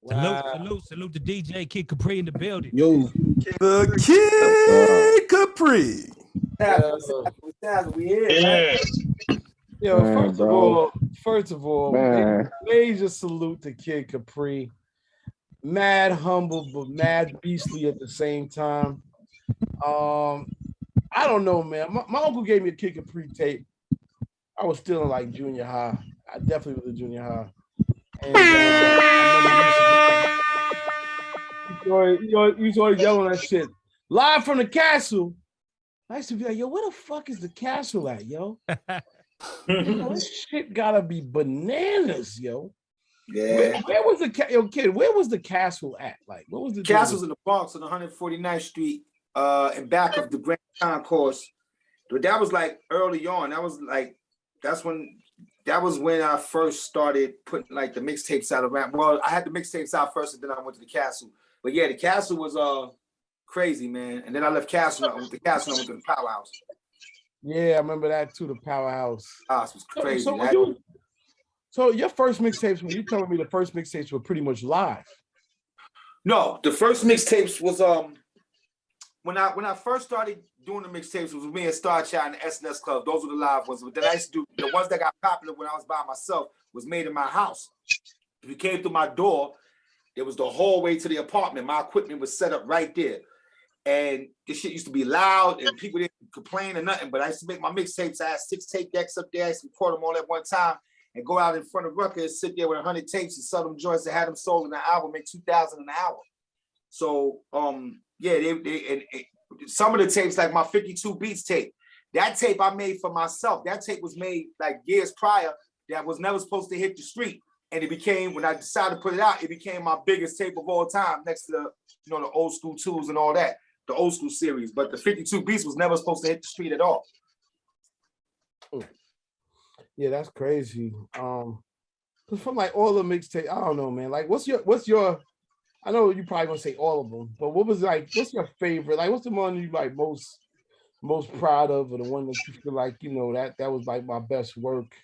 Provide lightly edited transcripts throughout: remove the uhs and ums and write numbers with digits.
Wow. Salute to DJ Kid Capri in the building. Yo, The Kid Capri. we here, Yeah. Yo, Man, first of all, Man. major salute to Kid Capri. Mad humble, but mad beastly at the same time. I don't know, man. My uncle gave me a Kid Capri tape. I was still in like junior high. I definitely was in junior high. And I remember you always yelling that shit. Live from the castle. I used to be like, yo, where the fuck is the castle at, yo? Yo, this shit gotta be bananas, yo. Yeah. Where was the kid? Where was the castle at? Like, what was the Castle's in the Bronx on 149th Street, in back of the Grand Concourse. But that was like early on. That was when I first started putting like the mixtapes out around. Well, I had the mixtapes out first, and then I went to the Castle. But yeah, the Castle was crazy, man. And then I left Castle. I went to the Castle. And I went to the Powerhouse. Yeah, I remember that too. The Powerhouse. It was crazy. So your first mixtapes, when you telling me the first mixtapes were pretty much live? No, the first mixtapes was when I first started doing the mixtapes was me and Star Child and the SNS Club. Those were the live ones. But then I used to do the ones that got popular when I was by myself was made in my house. If you came through my door, it was the hallway to the apartment. My equipment was set up right there. And this shit used to be loud and people didn't complain or nothing. But I used to make my mixtapes. I had 6 tape decks up there. I used to record them all at one time and go out in front of Rutgers, sit there with 100 tapes and sell them joints that had them sold in an hour, make $2,000 an hour. So yeah, some of the tapes, like my 52 Beats tape, that tape I made for myself. That tape was made like years prior that was never supposed to hit the street. And it became, when I decided to put it out, it became my biggest tape of all time next to the, the old school tools and all that, the old school series. But the 52 Beats was never supposed to hit the street at all. Yeah, that's crazy. From like all the mixtape, I don't know, man. Like, what's your? I know you probably gonna say all of them, but what's your favorite? Like, what's the one you like most proud of, or the one that you feel like that was like my best work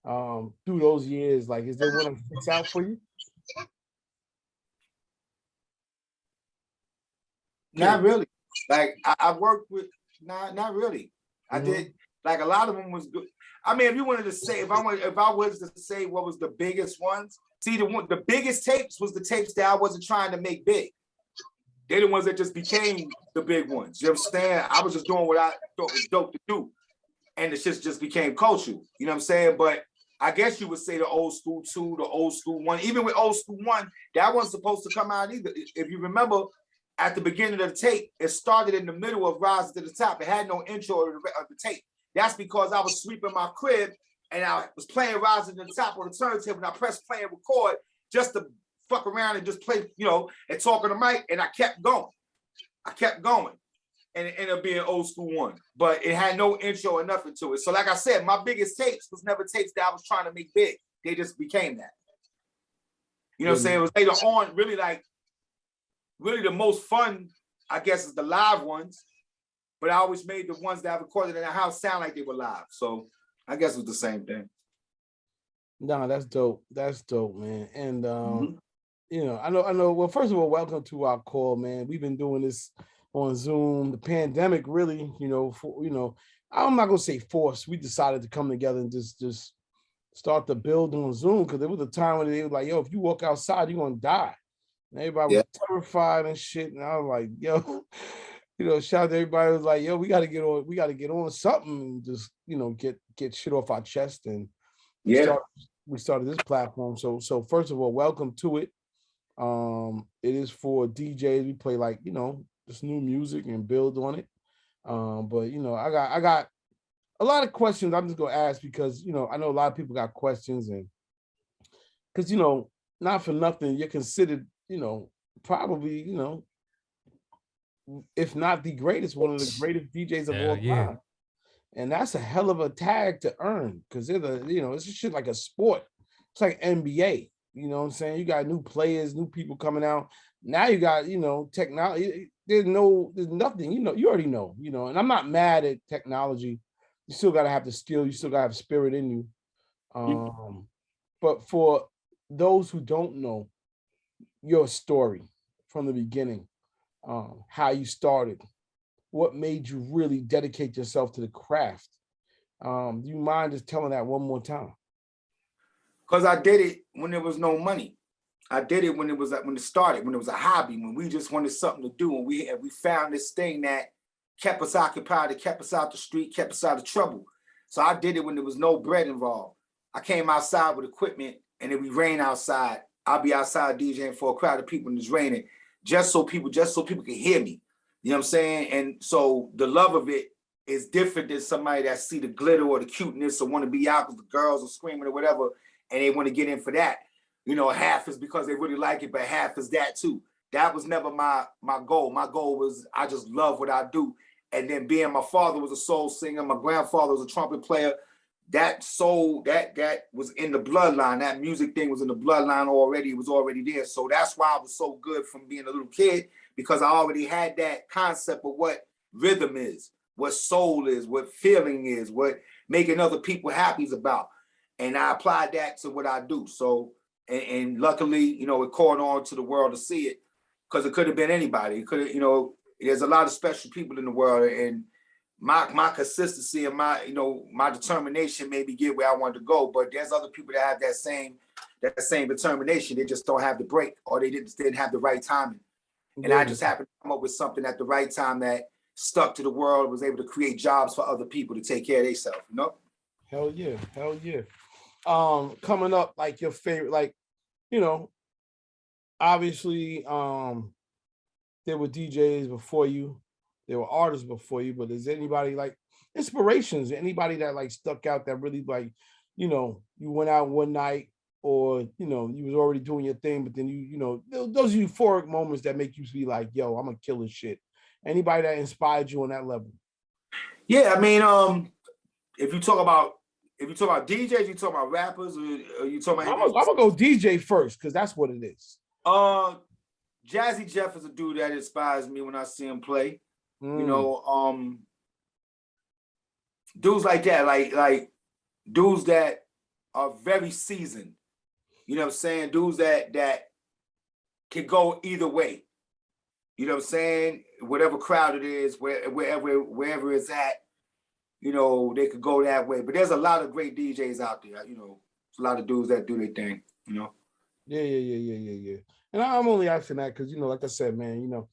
through those years? Like, is there one that sticks out for you? Not really. Like I worked with not really. I did like a lot of them was good. I mean, if you wanted to say, if I was to say what was the biggest ones, see the biggest tapes was the tapes that I wasn't trying to make big. They're the ones that just became the big ones. You understand? I was just doing what I thought was dope to do. And the shit just became cultural. You know what I'm saying? But I guess you would say the old school 2, the old school 1. Even with old school 1, that wasn't supposed to come out either. If you remember, at the beginning of the tape, it started in the middle of Rise to the Top. It had no intro of the tape. That's because I was sweeping my crib and I was playing Rise to the Top on the turntable and I pressed play and record just to fuck around and just play, and talk on the mic, and I kept going. And it ended up being old school 1. But it had no intro or nothing to it. So like I said, my biggest tapes was never tapes that I was trying to make big. They just became that. You know what I'm saying? It was later on, really the most fun, I guess, is the live ones. But I always made the ones that I recorded in the house sound like they were live. So I guess it was the same thing. No, that's dope. That's dope, man. And I know. Well, first of all, welcome to our call, man. We've been doing this on Zoom. The pandemic really, I'm not gonna say forced. We decided to come together and just start to build on Zoom, because there was a time when they were like, yo, if you walk outside, you're gonna die. And everybody was terrified and shit. And I was like, yo, shout out to everybody who was like, yo, we gotta get on something and just, get shit off our chest. And we started this platform. So first of all, welcome to it. It is for DJs. We play like, just new music and build on it. But I got a lot of questions I'm just gonna ask, because I know a lot of people got questions, and because not for nothing, you're considered, probably, if not the greatest, one of the greatest DJs of all time. And that's a hell of a tag to earn, because it's just shit like a sport. It's like NBA. You know what I'm saying? You got new players, new people coming out. Now you got, technology. There's nothing, you already know, and I'm not mad at technology. You still got to have the skill. You still got to have spirit in you. But for those who don't know your story from the beginning, how you started, what made you really dedicate yourself to the craft? Do you mind just telling that one more time? Because I did it when there was no money. I did it when it started, when it was a hobby, when we just wanted something to do, and we found this thing that kept us occupied, that kept us out the street, kept us out of trouble. So I did it when there was no bread involved. I came outside with equipment, and if we rain outside, I'll be outside DJing for a crowd of people when it's raining, just so people can hear me. You know what I'm saying? And so the love of it is different than somebody that see the glitter or the cuteness or want to be out because the girls are screaming or whatever, and they want to get in for that. You know, half is because they really like it, but half is that too. That was never my goal. My goal was I just love what I do. And then being my father was a soul singer, my grandfather was a trumpet player. That soul, that was in the bloodline. That music thing was in the bloodline already. It was already there. So that's why I was so good from being a little kid, because I already had that concept of what rhythm is, what soul is, what feeling is, what making other people happy is about. And I applied that to what I do. So, and luckily, you know, it caught on to the world to see it, because it could have been anybody. It could have, you know, there's a lot of special people in the world, and my consistency and my determination made me get where I wanted to go. But there's other people that have that same determination. They just don't have the break, or they didn't have the right timing. And I just happened to come up with something at the right time that stuck to the world, was able to create jobs for other people to take care of themselves, you know? Hell yeah, hell yeah. Coming up, like your favorite, like, you know, obviously, there were DJs before you, there were artists before you, but is anybody like inspirations, anybody that like stuck out that really like, you know, you went out one night, or, you know, you was already doing your thing, but then you know, those euphoric moments that make you be like, yo, I'm gonna kill this shit. Anybody that inspired you on that level? Yeah, I mean, if you talk about DJs, you talk about rappers, or you talk about. I'm gonna go DJ first, because that's what it is. Jazzy Jeff is a dude that inspires me when I see him play. You know, dudes like that, like dudes that are very seasoned. You know what I'm saying? Dudes that can go either way. You know what I'm saying? Whatever crowd it is, wherever it's at, you know, they could go that way. But there's a lot of great DJs out there. You know, there's a lot of dudes that do their thing. You know. Yeah. And I'm only asking that because, you know, like I said, man, you know,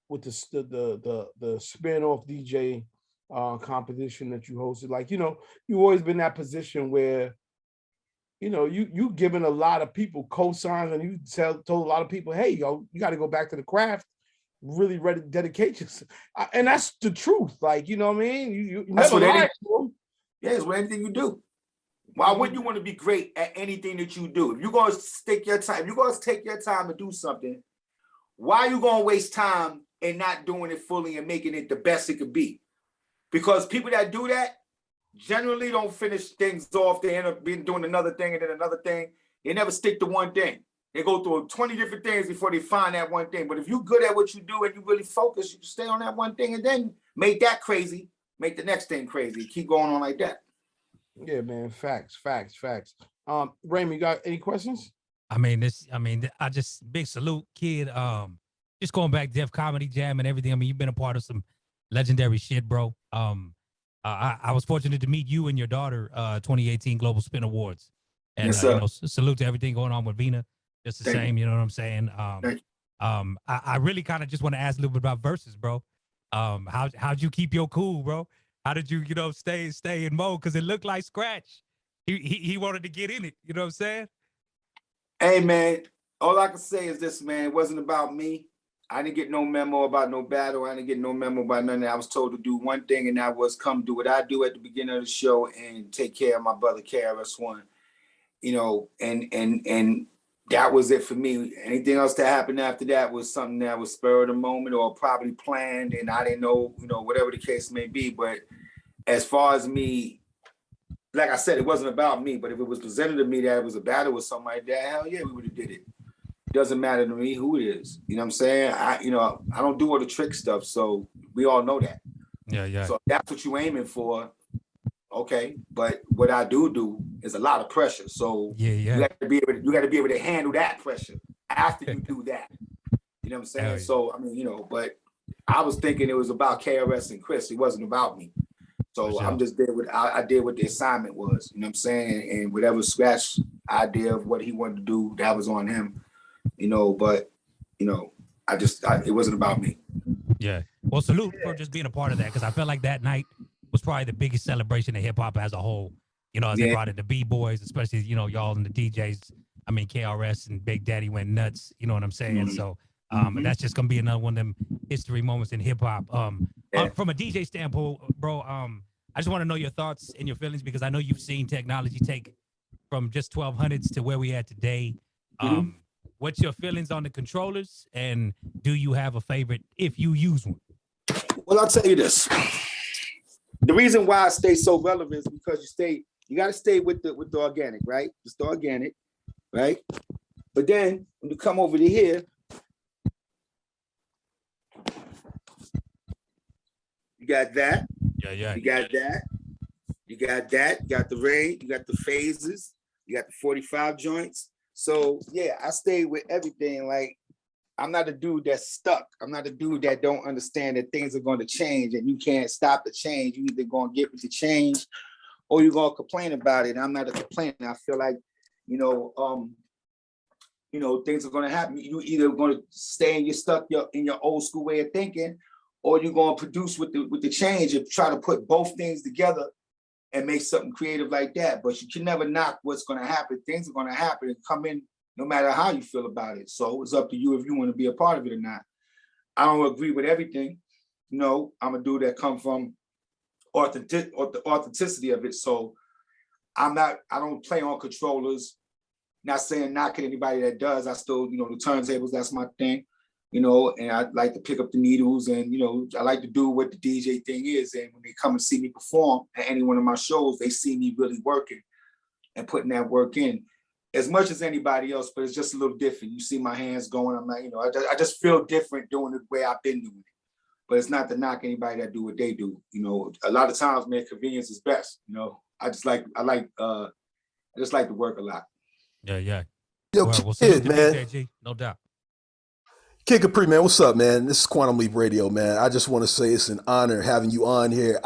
with the spin-off DJ competition that you hosted, like, you know, you've always been in that position where, you know, you given a lot of people cosigns, and you told a lot of people, hey, yo, you got to go back to the craft, really ready to dedicate yourself. And that's the truth. Like, you know what I mean? You never lie. Yeah, it's with anything you do. Why wouldn't you want to be great at anything that you do? If you're going to take your time to do something, why are you going to waste time and not doing it fully and making it the best it could be? Because people that do that generally don't finish things off. They end up doing another thing and then another thing. They never stick to one thing. They go through 20 different things before they find that one thing. But if you're good at what you do and you really focus, you stay on that one thing and then make that crazy, make the next thing crazy. Keep going on like that. Yeah, man. Facts. Raymond, you got any questions? I just big salute, kid. Just going back, Def Comedy Jam and everything. I mean, you've been a part of some legendary shit, bro. I was fortunate to meet you and your daughter 2018 Global Spin Awards. And yes, sir. You know, salute to everything going on with Vina. Just the same, you know what I'm saying? I really kind of just want to ask a little bit about verses, bro. How'd you keep your cool, bro? How did you, stay in mode? Because it looked like Scratch. He wanted to get in it. You know what I'm saying? Hey, man, all I can say is this, man. It wasn't about me. I didn't get no memo about no battle. I didn't get no memo about nothing. I was told to do one thing, and that was come do what I do at the beginning of the show and take care of my brother KRS-One. You know, and that was it for me. Anything else that happened after that was something that was spur of the moment or probably planned, and I didn't know, whatever the case may be. But as far as me, like I said, it wasn't about me. But if it was presented to me that it was a battle with somebody like that, hell yeah, we would have did it. It doesn't matter to me who it is. You know what I'm saying? I don't do all the trick stuff, so we all know that. Yeah. So if that's what you're aiming for, Okay, but what I do is a lot of pressure. So you got to be able to handle that pressure after you do that. You know what I'm saying? So I mean, you know, but I was thinking it was about KRS and Chris. It wasn't about me. So I'm just there with I did what the assignment was. You know what I'm saying? And whatever scratch idea of what he wanted to do, that was on him. You know, but you know, it wasn't about me. Yeah. Well, salute for just being a part of that, because I felt like that night was probably the biggest celebration of hip hop as a whole. You know, as they brought in the B-boys, especially, you know, y'all and the DJs. I mean, KRS and Big Daddy went nuts. You know what I'm saying? So and that's just gonna be another one of them history moments in hip hop. From a DJ standpoint, bro, I just want to know your thoughts and your feelings, because I know you've seen technology take from just 1200s to where we at today. What's your feelings on the controllers, and do you have a favorite if you use one? Well, I'll tell you this. The reason why I stay so relevant is because you got to stay with the organic, right? Just the organic, right? But then when you come over to here, you got that. Yeah. You got that. You got that. You got the range. You got the phases. You got the 45 joints. So yeah, I stay with everything. Like, I'm not a dude that's stuck. I'm not a dude that don't understand that things are going to change and you can't stop the change. You either going to get with the change or you're going to complain about it. And I'm not a complainer. I feel like, you know, things are going to happen. You either going to stay in your old school way of thinking, or you're going to produce with the change and try to put both things together and make something creative like that. But you can never knock what's going to happen. Things are going to happen and come in no matter how you feel about it. So it's up to you if you want to be a part of it or not. I don't agree with everything. You know, I'm a dude that come from the authenticity of it. So I don't play on controllers. Not saying knocking anybody that does. I still, you know, the turntables, that's my thing. You know, and I like to pick up the needles, and, you know, I like to do what the DJ thing is. And when they come and see me perform at any one of my shows, they see me really working and putting that work in as much as anybody else, but it's just a little different. You see my hands going, I'm not, you know, I just feel different doing it the way I've been doing it. But it's not to knock anybody that do what they do. You know, a lot of times, man, convenience is best. You know, I just like to work a lot. Yeah. Yo, well, kid, man. DJG, no doubt. Kid Capri, man, what's up, man? This is Quantum Leap Radio, man. I just want to say it's an honor having you on here.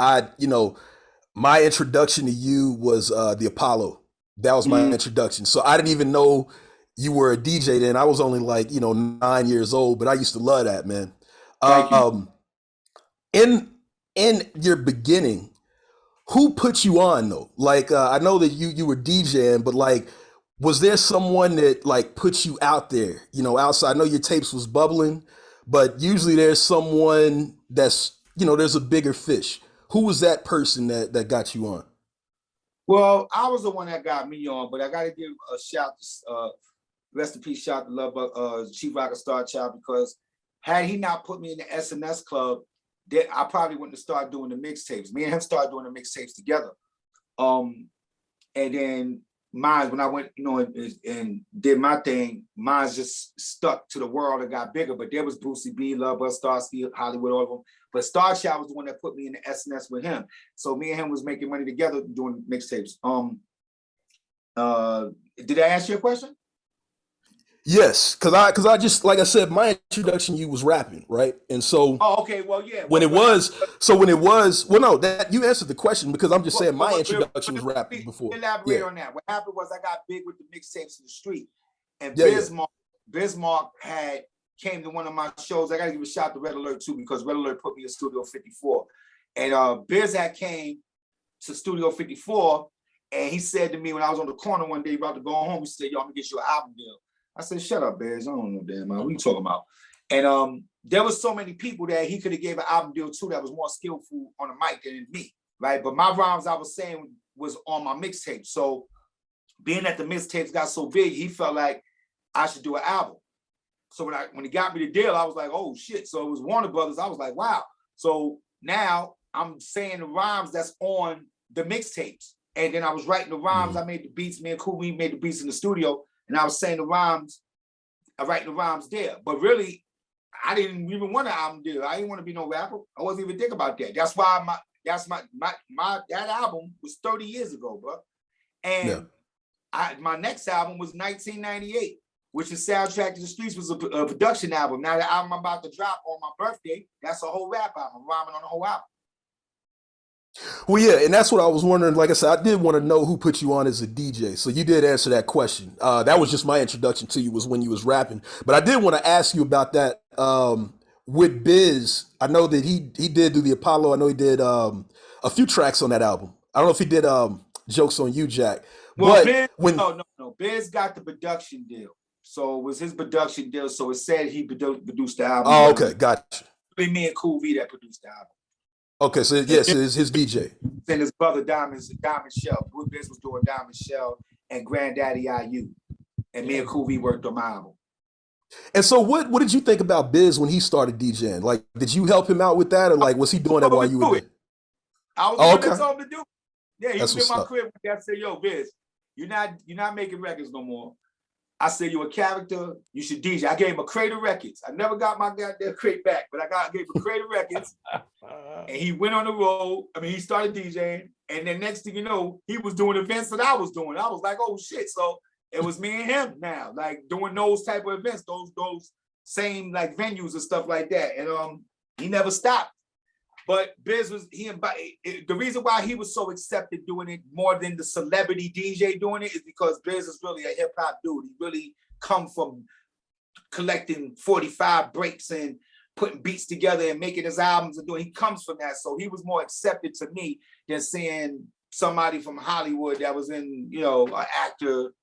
My introduction to you was the Apollo. That was my introduction. So I didn't even know you were a DJ then. I was only like, 9 years old, but I used to love that, man. Thank you. In your beginning, who put you on though? Like, I know that you were DJing, but like, was there someone that like put you out there, outside? I know your tapes was bubbling, but usually there's someone that's, there's a bigger fish. Who was that person that got you on? Well, I was the one that got me on, but I got to give a shout, rest in peace, shout to love Chief Rocker Star Child, because had he not put me in the SNS club, I probably wouldn't have started doing the mixtapes. Me and him started doing the mixtapes together. And then mine, when I went, and did my thing, mine's just stuck to the world and got bigger. But there was Brucey B, Love Buzz, Starsky, Hollywood, all of them. But Star Child was the one that put me in the SNS with him. So me and him was making money together doing mixtapes. Did I answer your question? Yes, because I just, like I said, my introduction to you was rapping, right? And so, okay, well, yeah. When it was, that you answered the question, because I'm just saying my introduction was rapping before. Elaborate on that. What happened was I got big with the mixtapes in the street, and Bismarck came to one of my shows. I got to give a shout out to Red Alert too, because Red Alert put me in Studio 54, and Biz came to Studio 54, and he said to me when I was on the corner one day about to go home, he said, "Yo, I'm gonna get you an album deal." I said, "Shut up, Bears. I don't know damn man. What are you talking about?" And there was so many people that he could have gave an album deal to that was more skillful on the mic than me, right? But my rhymes I was saying was on my mixtape. So being that the mixtapes got so big, he felt like I should do an album. So when he got me the deal, I was like, oh shit. So it was Warner Brothers. I was like, wow. So now I'm saying the rhymes that's on the mixtapes. And then I was writing the rhymes. I made the beats. Me and Cool made the beats in the studio. And I was saying the rhymes, I write the rhymes there. But really, I didn't even want an album deal. I didn't want to be no rapper. I wasn't even thinking about that. That's why That's my that album was 30 years ago, bro. And my next album was 1998, which is Soundtrack to the Streets, was a production album. Now the album I'm about to drop on my birthday, that's a whole rap album, rhyming on the whole album. Well, yeah, and that's what I was wondering. Like I said, I did want to know who put you on as a DJ. So you did answer that question. That was just my introduction to you, was when you was rapping. But I did want to ask you about that with Biz. I know that he did do the Apollo. I know he did a few tracks on that album. I don't know if he did Jokes on You, Jack. Well, but no. Biz got the production deal. So it was his production deal. So it said he produced the album. Oh, okay, gotcha. Me and Cool V that produced the album. Okay, so yes, it's his DJ. And his brother Diamond Shell. Biz was doing Diamond Shell and Granddaddy IU. And me and Cool V worked on my album. And so what did you think about Biz when he started DJing? Like, did you help him out with that, or like was he doing that while you were there? I was the one that told him to do it. Yeah, he was in my crib. I said, yo, Biz, you're not making records no more. I said, you're a character, you should DJ. I gave him a crate of records. I never got my goddamn crate back, but I gave him a crate of records. And he went on the road. I mean, he started DJing. And then next thing you know, he was doing events that I was doing. I was like, oh shit. So it was me and him now, like doing those type of events, those same like venues and stuff like that. And he never stopped. But Biz was, the reason why he was so accepted doing it more than the celebrity DJ doing it is because Biz is really a hip hop dude. He really come from collecting 45 breaks and putting beats together and making his albums and doing, he comes from that. So he was more accepted to me than seeing somebody from Hollywood that was in, an actor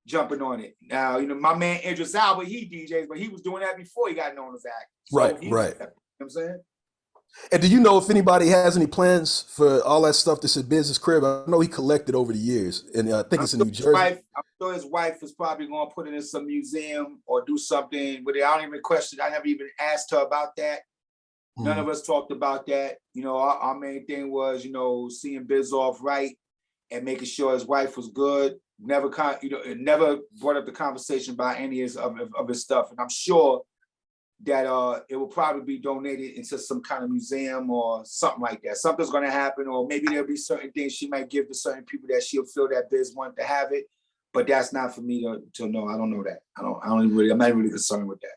jumping on it. Now, my man Idris Elba, he DJs, but he was doing that before he got known as actor. So right. You know what I'm saying? And do you know if anybody has any plans for all that stuff that's at Biz's crib? I know he collected over the years, and I think it's in New Jersey. I'm sure his wife is probably going to put it in some museum or do something with it. I don't even question. I never even asked her about that. None of us talked about that. Our main thing was, seeing Biz off right and making sure his wife was good. Never, it never brought up the conversation about any of his stuff. And I'm sure that it will probably be donated into some kind of museum or something like that. Something's going to happen, or maybe there'll be certain things she might give to certain people that she'll feel that Biz wanted to have it. But that's not for me to know. I don't know that. I'm not really concerned with that.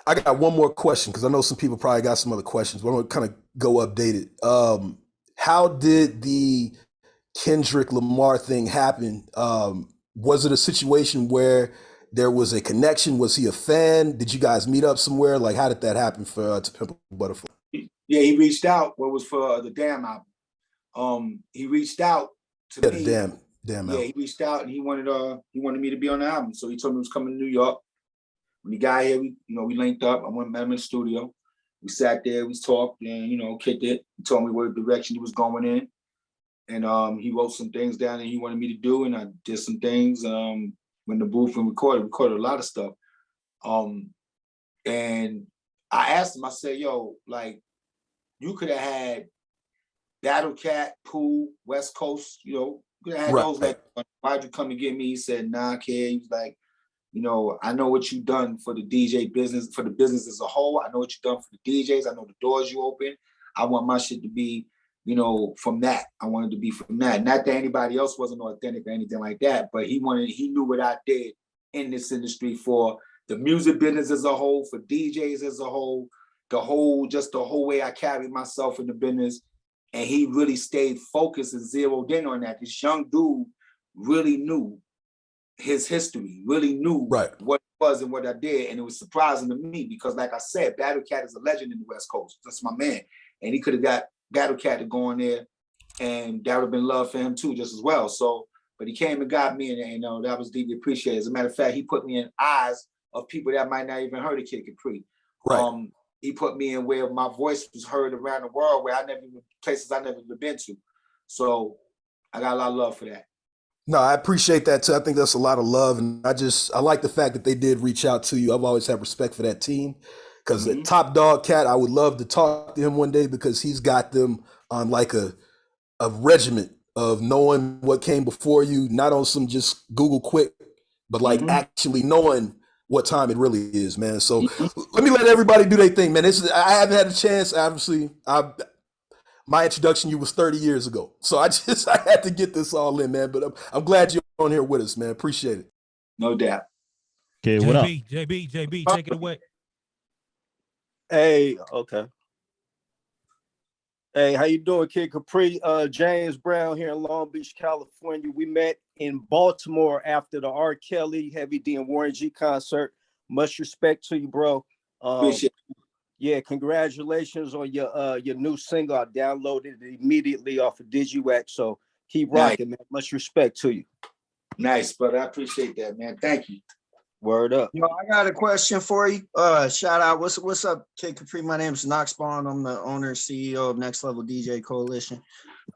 I got one more question, because I know some people probably got some other questions, but I'm going to kind of go updated. How did the Kendrick Lamar thing happen? Was it a situation where there was a connection? Was he a fan? Did you guys meet up somewhere? Like, how did that happen for To Pimp a Butterfly? Yeah, he reached out. What was for the Damn album? He reached out to me. The Damn album. Yeah, he reached out and he wanted me to be on the album. So he told me he was coming to New York. When he got here, we linked up. I went met him in the studio. We sat there, we talked, and kicked it. He told me what direction he was going in, and he wrote some things down that he wanted me to do, and I did some things. When the booth and recorded a lot of stuff. And I asked him, I said, yo, like, you could have had Battle Cat, Pooh, West Coast, you could have had those. Like, why'd you come and get me? He said, nah, kid. He was like, I know what you've done for the DJ business, for the business as a whole. I know what you've done for the DJs. I know the doors you open. I want my shit to be, from that. I wanted to be from that. Not that anybody else wasn't authentic or anything like that, but he knew what I did in this industry for the music business as a whole, for DJs as a whole, the whole way I carried myself in the business. And he really stayed focused and zeroed in on that. This young dude really knew his history, really knew what it was and what I did. And it was surprising to me because, like I said, Battle Cat is a legend in the West Coast. That's my man. And he could have got Battle Cat to go in there, and that would have been love for him too, just as well. So, but he came and got me, and that was deeply appreciated. As a matter of fact, he put me in eyes of people that might not even heard of Kid Capri. Right. He put me in where my voice was heard around the world, where places I never even been to. So I got a lot of love for that. No, I appreciate that too. I think that's a lot of love, and I like the fact that they did reach out to you. I've always had respect for that team. Because Top Dog Cat, I would love to talk to him one day, because he's got them on like a regiment of knowing what came before you, not on some just Google quick, but like actually knowing what time it really is, man. So let me let everybody do their thing, man. I haven't had a chance, obviously. my introduction to you was 30 years ago. So I had to get this all in, man. But I'm glad you're on here with us, man. Appreciate it. No doubt. Okay, what up? JB, take it away. Hey, okay. Hey, how you doing, Kid Capri? James Brown here in Long Beach, California. We met in Baltimore after the R. Kelly, Heavy D, and Warren G concert. Much respect to you, bro. Appreciate it. Yeah, congratulations on your new single. I downloaded it immediately off of Digiwaxx. So keep rocking, man. Much respect to you. Nice, brother. I appreciate that, man. Thank you. Word up. Yo, I got a question for you. Shout out. What's up, Kid Capri? My name is Knoxbond. I'm the owner and CEO of Next Level DJ Coalition.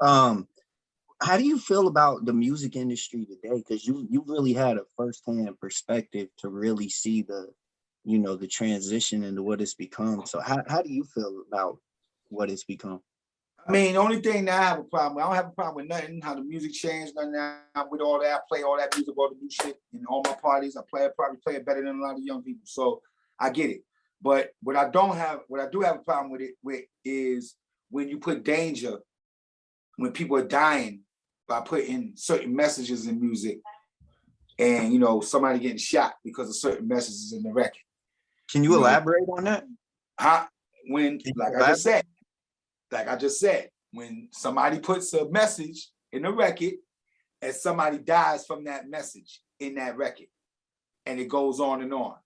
How do you feel about the music industry today? Because you really had a firsthand perspective to really see the transition into what it's become. So how do you feel about what it's become? I mean, the only thing that I have a problem with, I don't have a problem with nothing, how the music changed, nothing now with all that. I play all that music, all the new shit in all my parties. I probably play it better than a lot of young people. So I get it. But what I do have a problem with is when you put danger, when people are dying by putting certain messages in music and, somebody getting shot because of certain messages in the record. Can you elaborate on that? Like I just said, when somebody puts a message in a record and somebody dies from that message in that record and it goes on and on.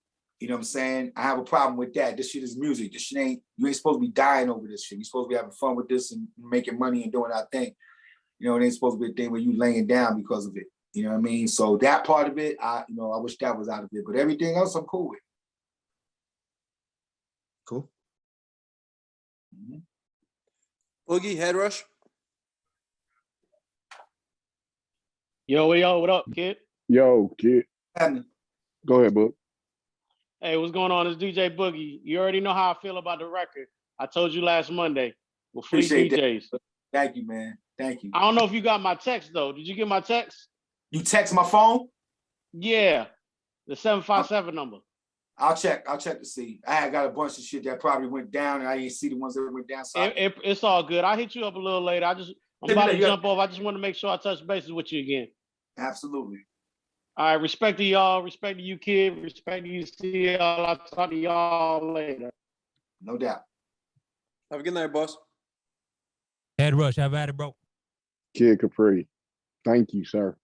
You know what I'm saying? I have a problem with that. This shit is music. This shit you ain't supposed to be dying over this shit. You're supposed to be having fun with this and making money and doing our thing. It ain't supposed to be a thing where you laying down because of it. You know what I mean? So that part of it, I wish that was out of it. But everything else I'm cool with. Cool. Mm-hmm. Boogie, Head Rush. Yo, what up, kid? Yo, kid. Go ahead, Boog. Hey, what's going on? It's DJ Boogie. You already know how I feel about the record. I told you last Monday. We're free Appreciate DJs. That. Thank you, man. Thank you. I don't know if you got my text, though. Did you get my text? You text my phone? Yeah. The 757 number. I'll check to see. I had got a bunch of shit that probably went down and I didn't see the ones that went down. So it's all good. I'll hit you up a little later. I'm about to jump off. I just want to make sure I touch bases with you again. Absolutely. All right. Respect to y'all. Respect to you, kid. Respect to you, CL. I'll talk to y'all later. No doubt. Have a good night, boss. Head Rush, have at it, bro. Kid Capri. Thank you, sir.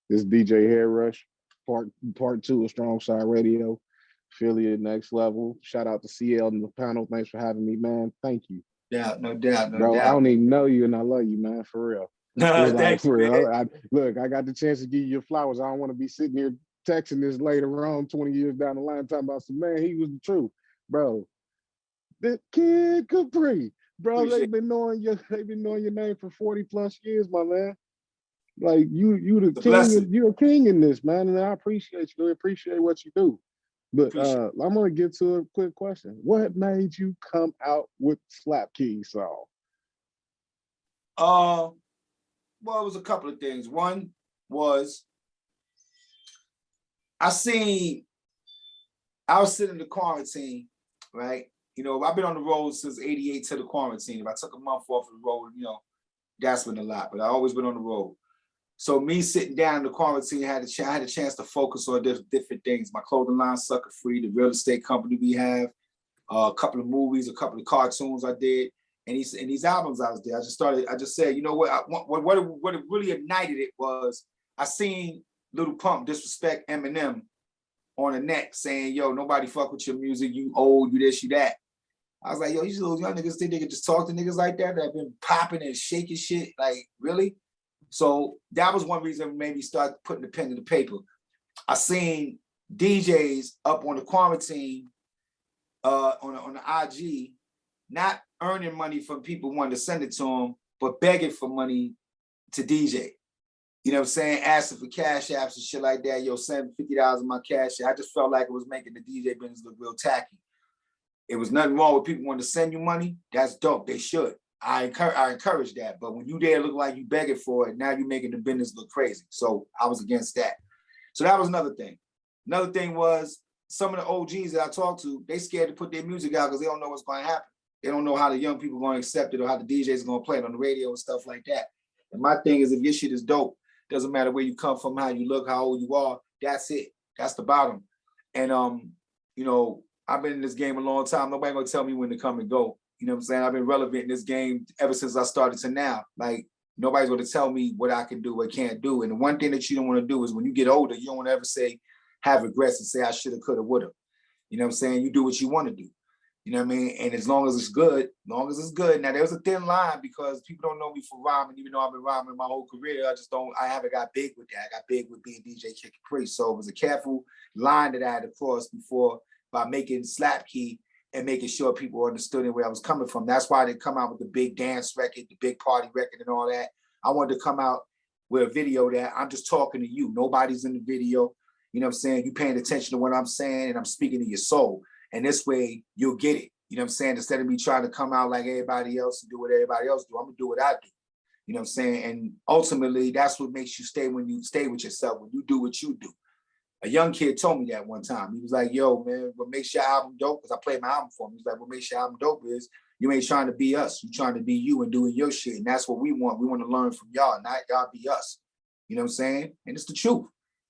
This is DJ Head Rush, part 2 of Strong Side Radio. Affiliate Next Level. Shout out to CL and the panel. Thanks for having me, man. Thank you. Yeah, no doubt. Bro, I don't even know you and I love you, man, for real. Thanks, for real. man. Look, I got the chance to give you your flowers. I don't want to be sitting here texting this later on 20 years down the line talking about some, man, he was the truth. Bro, the Kid Capri. Bro, they've been knowing your name for 40 plus years, my man. Like you the king, you're a king in this, man. And I appreciate you. I appreciate what you do. But I'm gonna get to a quick question. What made you come out with Slap King song? Well, it was a couple of things. One was I was sitting in the quarantine, right? I've been on the road since '88 to the quarantine. If I took a month off of the road, that's been a lot, but I've always been on the road. So me sitting down in the quarantine, I had a chance to focus on different things. My clothing line, Sucker Free, the real estate company we have, a couple of movies, a couple of cartoons I did, and these albums I was there. I just said, you know what it really ignited it was I seen Lil Pump disrespect Eminem on the net saying, yo, nobody fuck with your music, you old, you this, you that. I was like, yo, these little young niggas think they could just talk to niggas like that have been popping and shaking shit, like, really? So that was one reason that made me start putting the pen to the paper. I seen DJs up on the quarantine, on the IG, not earning money from people wanting to send it to them, but begging for money to DJ. You know what I'm saying? Asking for cash apps and shit like that. Yo, send $50 in my cash app. I just felt like it was making the DJ business look real tacky. It was nothing wrong with people wanting to send you money. That's dope. They should. I encourage that. But when you there look like you begging for it, now you're making the business look crazy. So I was against that. So that was another thing. Another thing was some of the OGs that I talked to, they scared to put their music out because they don't know what's going to happen. They don't know how the young people going to accept it or how the DJs going to play it on the radio and stuff like that. And my thing is, if your shit is dope, doesn't matter where you come from, how you look, how old you are, that's it. That's the bottom. And, you know, I've been in this game a long time. Nobody going to tell me when to come and go. You know what I'm saying? I've been relevant in this game ever since I started to now. Like, nobody's going to tell me what I can do or can't do. And the one thing that you don't want to do is when you get older, you don't want to ever say, have regrets and say, I should have, could have, would have. You know what I'm saying? You do what you want to do. You know what I mean? And as long as it's good, Now, there's a thin line because people don't know me for rhyming, even though I've been rhyming my whole career. I haven't got big with that. I got big with being DJ Kid Capri. So it was a careful line that I had to cross before by making Slap Key and making sure people understood where I was coming from. That's why I didn't come out with the big dance record, the big party record and all that. I wanted to come out with a video that I'm just talking to you. Nobody's in the video. You know what I'm saying? You paying attention to what I'm saying and I'm speaking to your soul. And this way you'll get it. You know what I'm saying? Instead of me trying to come out like everybody else and do what everybody else do, I'm gonna do what I do. You know what I'm saying? And ultimately that's what makes you stay when you stay with yourself, when you do what you do. A young kid told me that one time. He was like, yo, man, what makes your album dope? Because I played my album for him. He was like, what makes your album dope is you ain't trying to be us. You're trying to be you and doing your shit. And that's what we want. We want to learn from y'all, not y'all be us. You know what I'm saying? And it's the truth.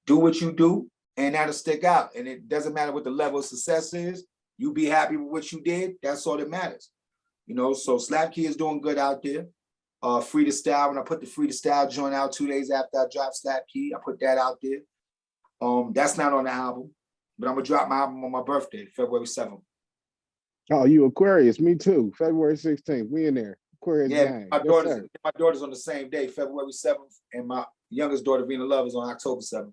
Do what you do, and that'll stick out. And it doesn't matter what the level of success is. You be happy with what you did. That's all that matters. You know, so Slap Key is doing good out there. Free to Style, when I put the Free to Style joint out 2 days after I dropped Slap Key, I put that out there. That's not on the album, but I'm gonna drop my album on my birthday, February 7th. Oh, you Aquarius? Me too. February 16th. We in there. Aquarius gang. My daughter's on the same day, February 7th, and my youngest daughter, Vina Love, is on October 7th.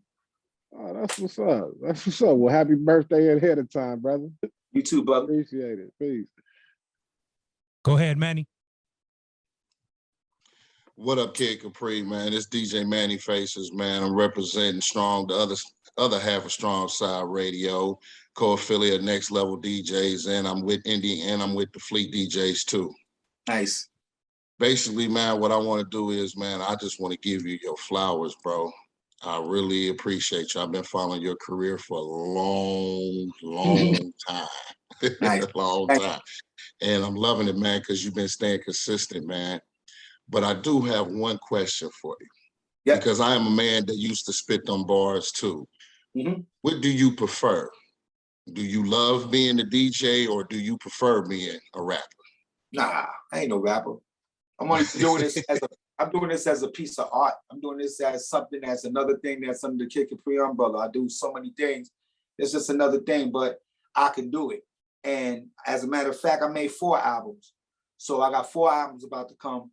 Oh, that's what's up. That's what's up. Well, happy birthday ahead of time, brother. You too, brother. Appreciate it. Peace. Go ahead, Manny. What up, Kid Capri, man? It's DJ Manny Faces, man. I'm representing Strong, the other half of Strong Side Radio, co-affiliate Next Level DJs, and I'm with Indie and I'm with the Fleet DJs too. Nice. Basically, man, what I want to do is, man, I just want to give you your flowers, bro. I really appreciate you. I've been following your career for a long time. Nice. Long time. And I'm loving it, man, because you've been staying consistent, man. But I do have one question for you. Yeah. Because I am a man that used to spit on bars too. Mm-hmm. What do you prefer? Do you love being a DJ or do you prefer being a rapper? Nah, I ain't no rapper. I'm only doing this I'm doing this as a piece of art. I'm doing this as something that's another thing that's under the Kid Capri umbrella. I do so many things. It's just another thing, but I can do it. And as a matter of fact, I made 4 albums. So I got 4 albums about to come.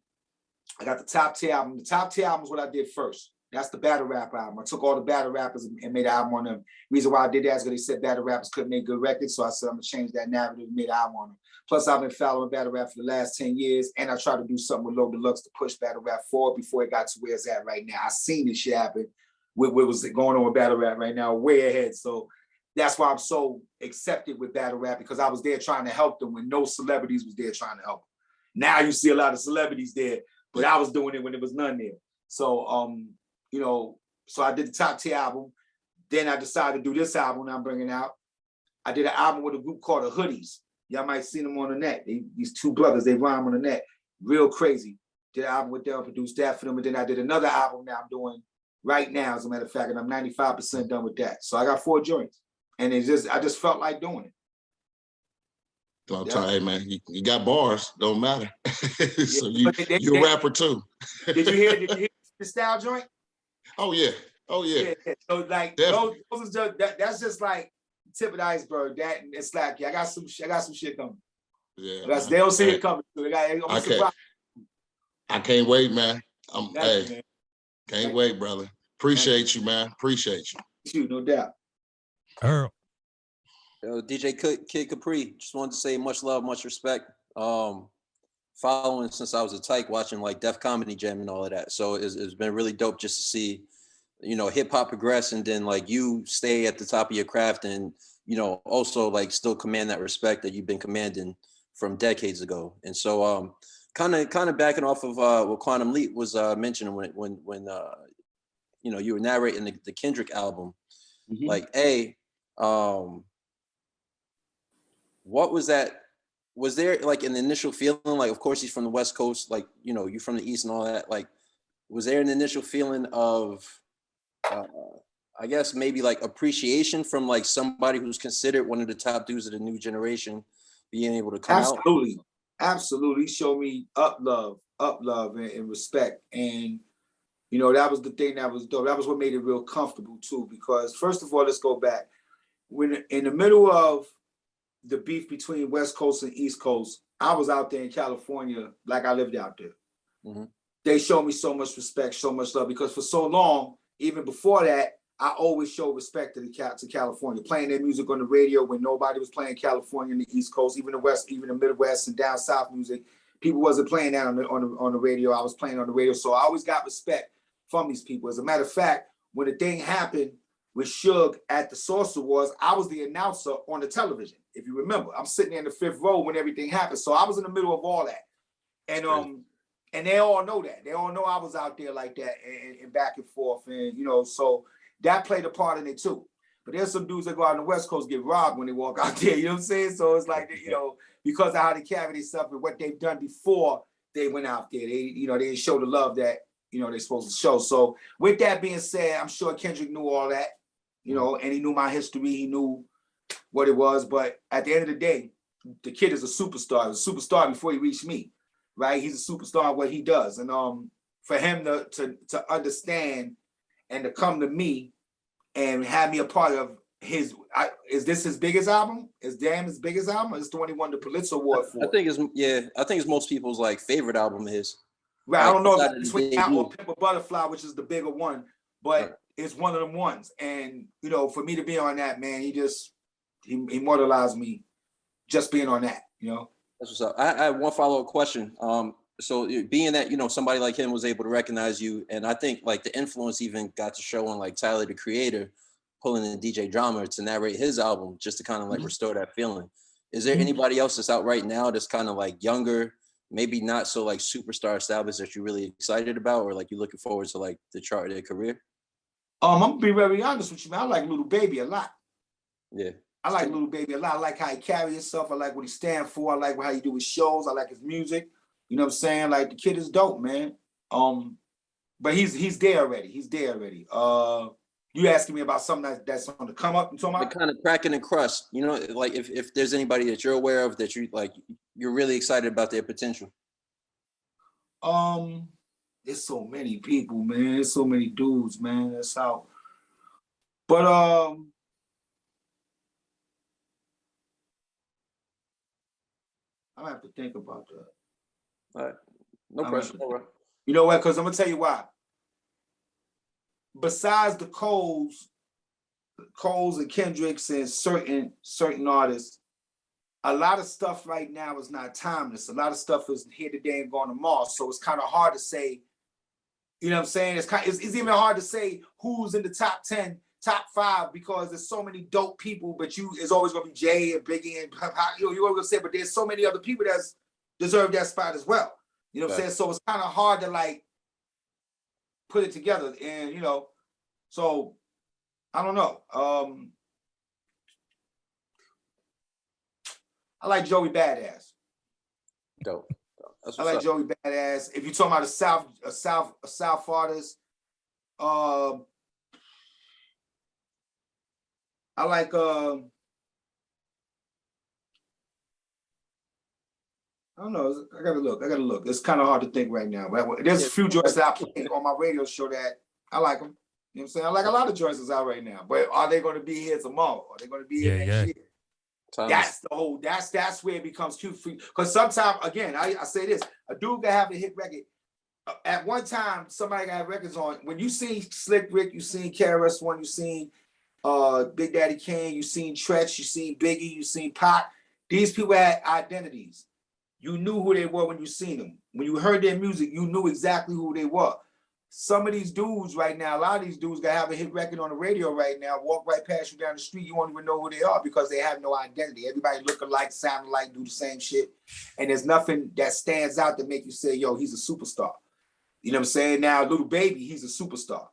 I got the top tier album. The top tier album is what I did first. That's the battle rap album. I took all the battle rappers and made an album on them. The reason why I did that is because they said battle rappers couldn't make good records. So I said, I'm gonna change that narrative and made an album on them. Plus, I've been following battle rap for the last 10 years. And I tried to do something with Low Deluxe to push battle rap forward before it got to where it's at right now. I seen this shit happen with what was going on with battle rap right now, way ahead. So that's why I'm so accepted with battle rap, because I was there trying to help them when no celebrities was there trying to help them. Now you see a lot of celebrities there, but I was doing it when there was none there. So, you know, so I did the top tier album. Then I decided to do this album I'm bringing out. I did an album with a group called the Hoodies. Y'all might see them on the net. These 2 brothers, they rhyme on the net. Real crazy. Did an album with them, produced that for them. And then I did another album that I'm doing right now, as a matter of fact, and I'm 95% done with that. So I got 4 joints. And I just felt like doing it. So I'm telling you, hey, man, you got bars, don't matter. So you're a rapper too. Did you hear the style joint? Oh yeah. So like those is just, that's just like tip of the iceberg. That and Slap Key. I got some shit coming. Yeah. They don't see it coming. I can't wait, man. Can't wait, brother. Appreciate you, man. Appreciate you. No doubt. Earl. Yo, DJ Kid Capri, just wanted to say much love, much respect. Following since I was a tyke, watching like Def Comedy Jam and all of that. So it's been really dope just to see, you know, hip hop progress and then like you stay at the top of your craft and, you know, also like still command that respect that you've been commanding from decades ago. And so kind of backing off of what Quantum Leap was mentioning when you know, you were narrating the Kendrick album, like, what was that was there like an initial feeling, like, of course he's from the West Coast, like, you know, you're from the East and all that, like, was there an initial feeling of, I guess maybe like appreciation from like somebody who's considered one of the top dudes of the new generation being able to come out? Absolutely. He showed me up love and respect. And, you know, that was the thing that was dope. That was what made it real comfortable too, because first of all, let's go back. When in the middle of the beef between West Coast and East Coast, I was out there in California like I lived out there. Mm-hmm. They showed me so much respect, so much love, because for so long, even before that, I always showed respect to California, playing their music on the radio when nobody was playing California in the East Coast, even the West, even the Midwest and down South music. People wasn't playing that on the radio. I was playing on the radio. So I always got respect from these people. As a matter of fact, when the thing happened with Suge at the Source Awards, I was the announcer on the television. If you remember, I'm sitting there in the 5th row when everything happened. So I was in the middle of all that. And they all know that. They all know I was out there like that and back and forth. And, you know, so that played a part in it too. But there's some dudes that go out on the West Coast get robbed when they walk out there. You know what I'm saying? So it's like, you know, because of how they carry themselves and what they've done before they went out there. They, you know, they didn't show the love that, you know, they're supposed to show. So with that being said, I'm sure Kendrick knew all that, you know, and he knew my history. He knew what it was. But at the end of the day, the kid is a superstar. He was a superstar before he reached me. Right, he's a superstar at what he does, and for him to understand and to come to me and have me a part of his, is this his biggest album? Is Damn his biggest album? Or is the one he won the Pulitzer Award for? I think it's most people's like favorite album of his. Right, like, I don't know if it's between that or Pimp a Butterfly, which is the bigger one, but it's one of them ones. And you know, for me to be on that, man, he immortalized me just being on that, you know. That's what's up. I have one follow-up question. So being that, you know, somebody like him was able to recognize you, and I think like the influence even got to show on like Tyler, the Creator, pulling in DJ Drama to narrate his album just to kind of like restore that feeling. Is there anybody else that's out right now that's kind of like younger, maybe not so like superstar established that you're really excited about, or like you're looking forward to like the chart of their career? I'm gonna be very honest with you, man. I like Little Baby a lot. Yeah. I like Little Baby a lot. I like how he carries himself. I like what he stands for. I like how he do his shows. I like his music. You know what I'm saying? Like the kid is dope, man. But he's there already. He's there already. You asking me about something that's on the come up? You talking about? The kind of cracking and crust. You know, like if there's anybody that you're aware of that you're really excited about their potential. There's so many people, man. There's so many dudes, man. That's how. But I have to think about that. All right. No pressure. You know what? Because I'm gonna tell you why. Besides the Coles and Kendricks and certain artists, a lot of stuff right now is not timeless. A lot of stuff is here today and gone tomorrow. So it's kind of hard to say. You know what I'm saying? It's even hard to say who's in the top 10, top 5, because there's so many dope people. But it's always gonna be Jay and Biggie and you're always gonna say. But there's so many other people that's deserve that spot as well. You know what I'm saying? So it's kind of hard to like put it together. And you know, so I don't know. I like Joey Badass. Dope. I like Joey Badass. If you're talking about a South artist, I like I don't know. I gotta look. It's kind of hard to think right now. But there's a few joints that I play on my radio show that I like them. You know what I'm saying? I like a lot of joints that's out right now. But are they going to be here tomorrow? Are they going to be here next year? That's the whole. That's where it becomes cute. Because sometimes, again, I say this: a dude can have a hit record. At one time, somebody got records on. When you seen Slick Rick, you seen KRS-One, you seen Big Daddy Kane, you seen Tretch, you seen Biggie, you seen Pac. These people had identities. You knew who they were when you seen them. When you heard their music, you knew exactly who they were. Some of these dudes right now, a lot of these dudes that have a hit record on the radio right now, walk right past you down the street, you won't even know who they are because they have no identity. Everybody look alike, sound alike, do the same shit. And there's nothing that stands out to make you say, yo, he's a superstar. You know what I'm saying? Now, Little Baby, he's a superstar.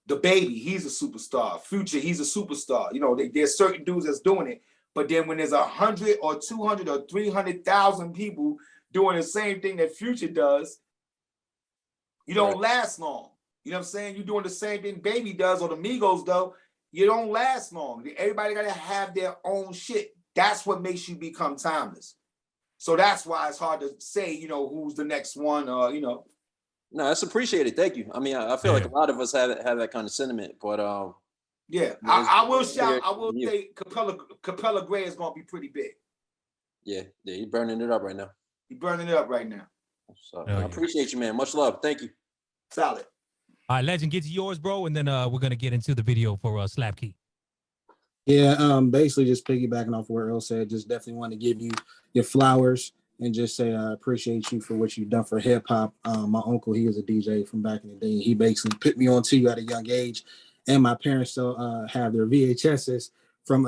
The Baby, he's a superstar. Future, he's a superstar. You know, there's certain dudes that's doing it. But then when there's 100 or 200 or 300,000 people doing the same thing that Future does, you don't last long. You know what I'm saying? You're doing the same thing Baby does or the Migos do. You don't last long. Everybody got to have their own shit. That's what makes you become timeless. So that's why it's hard to say, you know, who's the next one, you know. No, that's appreciated. Thank you. I mean, I feel like a lot of us have that kind of sentiment, but yeah, I will shout. I will say Capella Gray is gonna be pretty big. Yeah, he's burning it up right now. He's burning it up right now. So I appreciate you, man. Much love. Thank you. Solid. All right, Legend, get to yours, bro, and then we're gonna get into the video for Slap Key. Yeah, basically just piggybacking off what Earl said, just definitely want to give you your flowers and just say I appreciate you for what you've done for hip hop. My uncle, he was a DJ from back in the day. He basically put me on to you at a young age, and my parents still have their VHSs from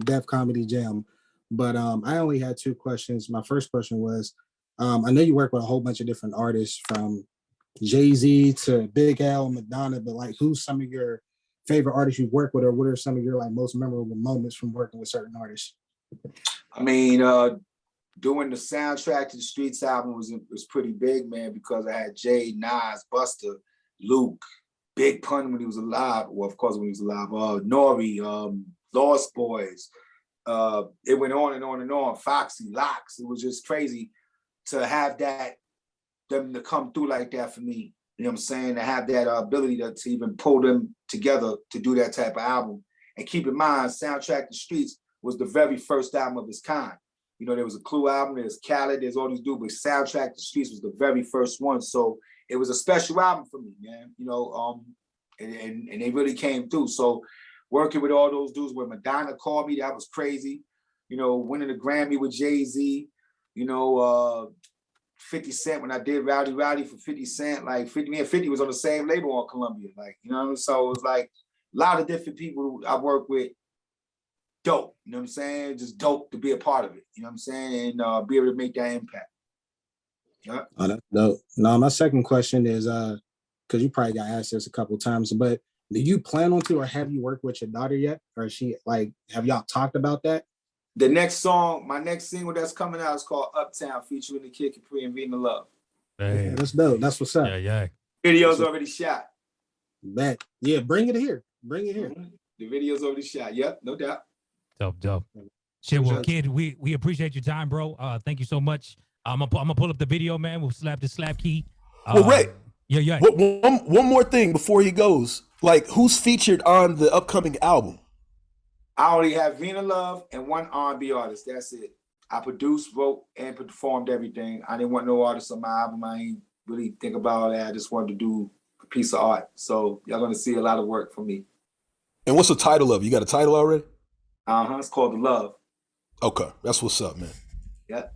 Def Comedy Jam. But I only had two questions. My first question was, I know you work with a whole bunch of different artists from Jay-Z to Big L, Madonna, but like who's some of your favorite artists you've worked with, or what are some of your like most memorable moments from working with certain artists? I mean, doing the soundtrack to the Streets album was pretty big, man, because I had Jay, Nas, Buster, Luke, Big Pun when he was alive. Well, of course, when he was alive. Nori, Lost Boys. It went on and on and on. Foxy, Locks. It was just crazy to have them to come through like that for me. You know what I'm saying? To have that ability to even pull them together to do that type of album. And keep in mind, Soundtrack to Streets was the very first album of its kind. You know, there was a Clue album, there's Khaled, there's all these dudes, but Soundtrack to Streets was the very first one. So it was a special album for me, man. You know, and they really came through. So working with all those dudes, when Madonna called me, that was crazy. You know, winning a Grammy with Jay-Z, you know, 50 Cent, when I did Rowdy for 50 Cent, like 50, me and 50 was on the same label on Columbia, like, you know what I mean? So it was like a lot of different people I work with, dope, you know what I'm saying? Just dope to be a part of it, you know what I'm saying? And be able to make that impact. Yeah. Oh, that's dope. No, my second question is, because you probably got asked this a couple of times, but do you plan on to, or have you worked with your daughter yet? Or is she like, have y'all talked about that? The next song, my next single that's coming out is called Uptown, featuring the Kid Capri and Vina Love. Hey. That's dope. That's what's up. Yeah. Video's already shot. Bet. Yeah, bring it here. Bring it here. Mm-hmm. The video's already shot. Yep, no doubt. Dope. Shit, well, Kid, we appreciate your time, bro. Thank you so much. I'm gonna pull up the video, man. We'll slap the Slap Key. Well, Ray. Yeah. One more thing before he goes. Like, who's featured on the upcoming album? I only have Vina Love and one R&B artist. That's it. I produced, wrote, and performed everything. I didn't want no artist on my album. I ain't really think about that. I just wanted to do a piece of art. So y'all gonna see a lot of work from me. And what's the title of it? You got a title already? It's called The Love. Okay, that's what's up, man. Yeah.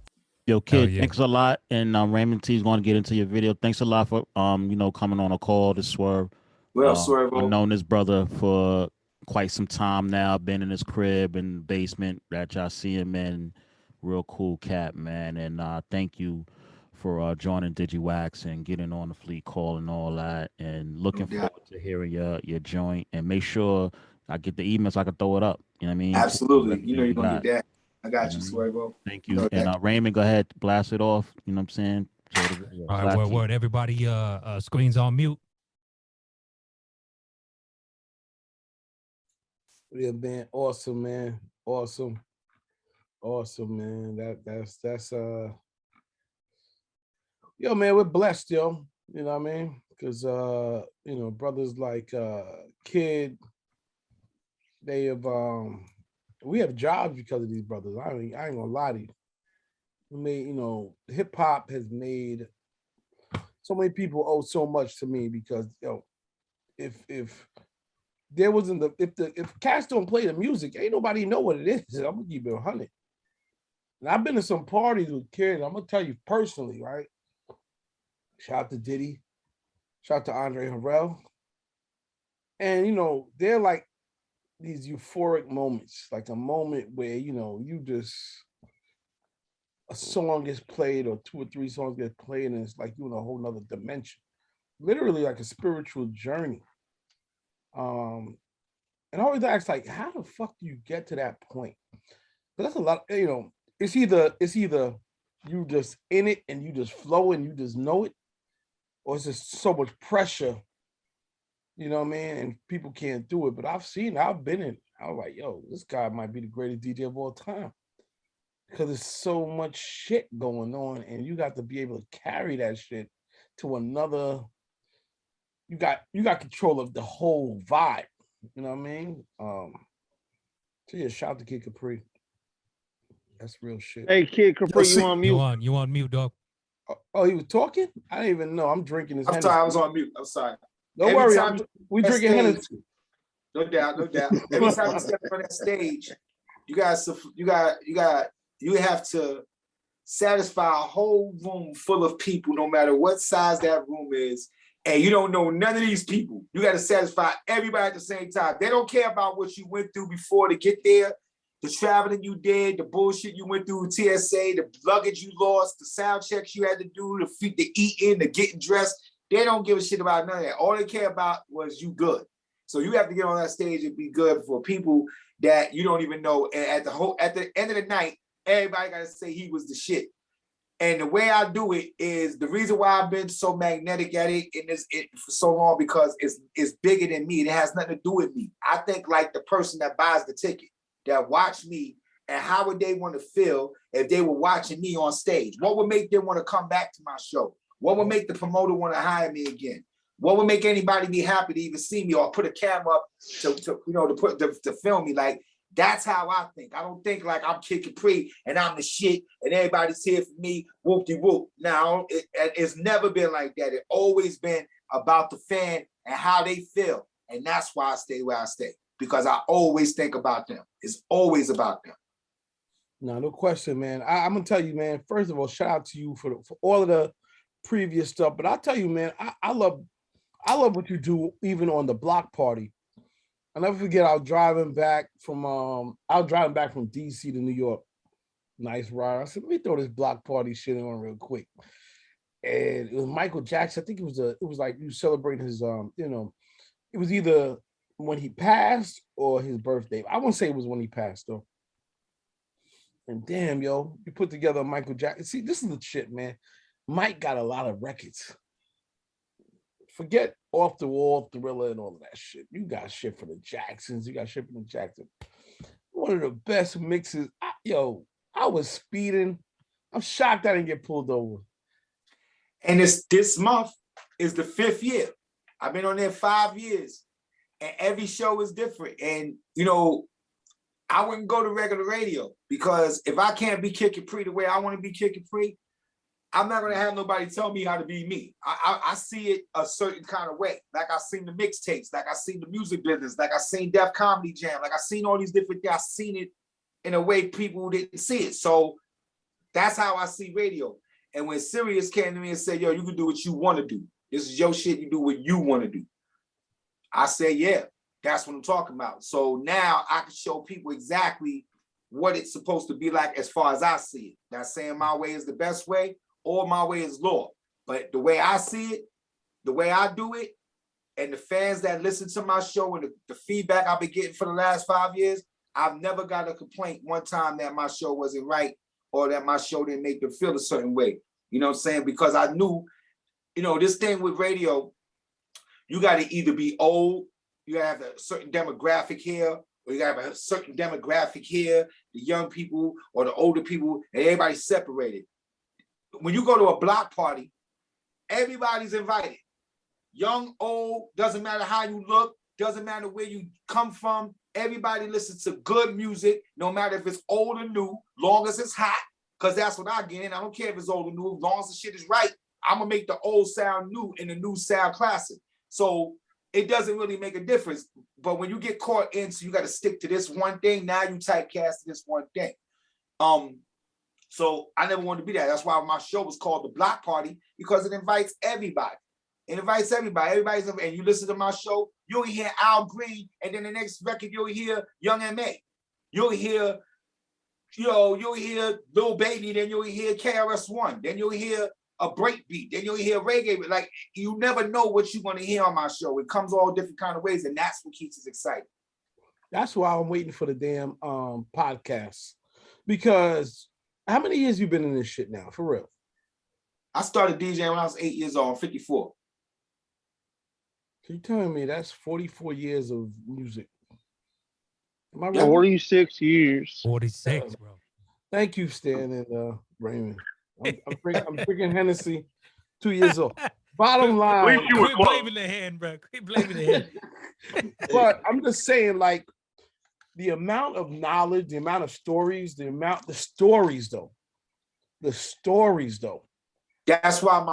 Yo, Kid, thanks a lot. And Raymond T is going to get into your video. Thanks a lot for coming on a call to Swerve. Well, Swerve, I've known this brother for quite some time now. Been in his crib and basement that y'all see him in. Real cool cat, man. And thank you for joining Digiwaxx and getting on the fleet call and all that. And looking forward to hearing your joint. And make sure I get the email so I can throw it up. You know what I mean? Absolutely. You know you're gonna get that. I got you, Swervo. Thank you. And Raymond, go ahead, blast it off. You know what I'm saying? All right, word. Everybody screens on mute. Yeah, man. Awesome, man. Awesome, man. That's yo, man, we're blessed, yo. You know what I mean? Because brothers like Kid, they have we have jobs because of these brothers. I ain't gonna lie to you. We made, hip hop has made so many people owe so much to me because if there wasn't if cats don't play the music, ain't nobody know what it is. I'm gonna keep it 100. And I've been to some parties with kids. I'm gonna tell you personally, right? Shout out to Diddy, shout out to Andre Harrell. And they're like these euphoric moments, like a moment where a song gets played or 2 or 3 songs get played, and it's like you're in a whole nother dimension, literally like a spiritual journey. And I always ask, like, how the fuck do you get to that point? But that's a lot. You know, it's either you just in it and you just flow and you just know it, or it's just so much pressure. You know what I mean? And people can't do it. But I've been in. I was like, yo, this guy might be the greatest DJ of all time. Because there's so much shit going on, and you got to be able to carry that shit to another. You got control of the whole vibe. You know what I mean? So yeah, shout out to Kid Capri. That's real shit. Hey, Kid Capri, you on mute? You on mute, dog? Oh, he was talking? I didn't even know. I'm drinking his. I'm Hennessy. sorry, I was on mute. I'm sorry. Don't worry, we drinking Hennessy. No doubt, no doubt. Every time you step on that stage, you have to satisfy a whole room full of people, no matter what size that room is. And you don't know none of these people. You got to satisfy everybody at the same time. They don't care about what you went through before to get there, the traveling you did, the bullshit you went through with TSA, the luggage you lost, the sound checks you had to do, the eating, the getting dressed. They don't give a shit about none of that. All they care about was you good. So you have to get on that stage and be good for people that you don't even know. And at the end of the night, everybody got to say he was the shit. And the way I do it is the reason why I've been so magnetic at it for so long, because it's bigger than me. It has nothing to do with me. I think like the person that buys the ticket, that watch me, and how would they want to feel if they were watching me on stage? What would make them want to come back to my show? What would make the promoter want to hire me again? What would make anybody be happy to even see me or put a camera up to film me? Like, that's how I think. I don't think like I'm Kid Capri and I'm the shit and everybody's here for me, whoop-de-whoop. Now, it's never been like that. It's always been about the fan and how they feel. And that's why I stay where I stay, because I always think about them. It's always about them. No question, man. I'm going to tell you, man, first of all, shout out to you for all of the previous stuff. But I'll tell you, man, I love what you do even on the block party. I'll never forget, I was driving back from DC to New York. Nice ride. I said, let me throw this block party shit on real quick. And it was Michael Jackson. I think it was like you celebrating his it was either when he passed or his birthday. I wouldn't say it was when he passed though. And damn, yo, you put together Michael Jackson. See, this is the shit, man. Mike got a lot of records. Forget Off the Wall, Thriller, and all of that shit. You got shit for the Jacksons. You got shit for the Jacksons. One of the best mixes. I was speeding. I'm shocked I didn't get pulled over. And this month is the 5th year. I've been on there 5 years. And every show is different. And, I wouldn't go to regular radio, because if I can't be Kid Capri the way I want to be Kid Capri, I'm not going to have nobody tell me how to be me. I see it a certain kind of way. Like I seen the mixtapes, like I seen the music business, like I seen Def Comedy Jam, like I seen all these different things. I seen it in a way people didn't see it. So that's how I see radio. And when Sirius came to me and said, yo, you can do what you want to do. This is your shit. You do what you want to do. I said, yeah, that's what I'm talking about. So now I can show people exactly what it's supposed to be like as far as I see it. Not saying my way is the best way, or my way is law. But the way I see it, the way I do it, and the fans that listen to my show and the feedback I've been getting for the last 5 years, I've never got a complaint one time that my show wasn't right or that my show didn't make them feel a certain way. You know what I'm saying? Because I knew, this thing with radio, you got to either be old, you have a certain demographic here, or you got a certain demographic here, the young people or the older people, and everybody's separated. When you go to a block party, everybody's invited. Young, old, doesn't matter how you look, doesn't matter where you come from. Everybody listens to good music, no matter if it's old or new, long as it's hot, because that's what I get in. I don't care if it's old or new, as long as the shit is right, I'm going to make the old sound new and the new sound classic. So it doesn't really make a difference. But when you get caught in, so you got to stick to this one thing, now you typecast this one thing. So I never wanted to be that. That's why my show was called The Block Party, because it invites everybody. It invites everybody. And you listen to my show, you'll hear Al Green, and then the next record you'll hear Young M.A. You'll hear, you'll hear Lil Baby, then you'll hear KRS-One, then you'll hear a breakbeat, then you'll hear reggae. Like, you never know what you're going to hear on my show. It comes all different kind of ways, and that's what keeps us excited. That's why I'm waiting for the damn podcast. Because how many years you been in this shit now, for real? I started DJing when I was 8 years old. I'm 54. So you telling me that's 44 years of music? Am I right? 46 years. 46, bro. Thank you, Stan and Raymond. I'm drinking Hennessy, 2 years old. Bottom line, quit blaming the hand, bro. Quit blaming the hand. But I'm just saying, like, the amount of knowledge, the amount of stories, the stories though. That's why I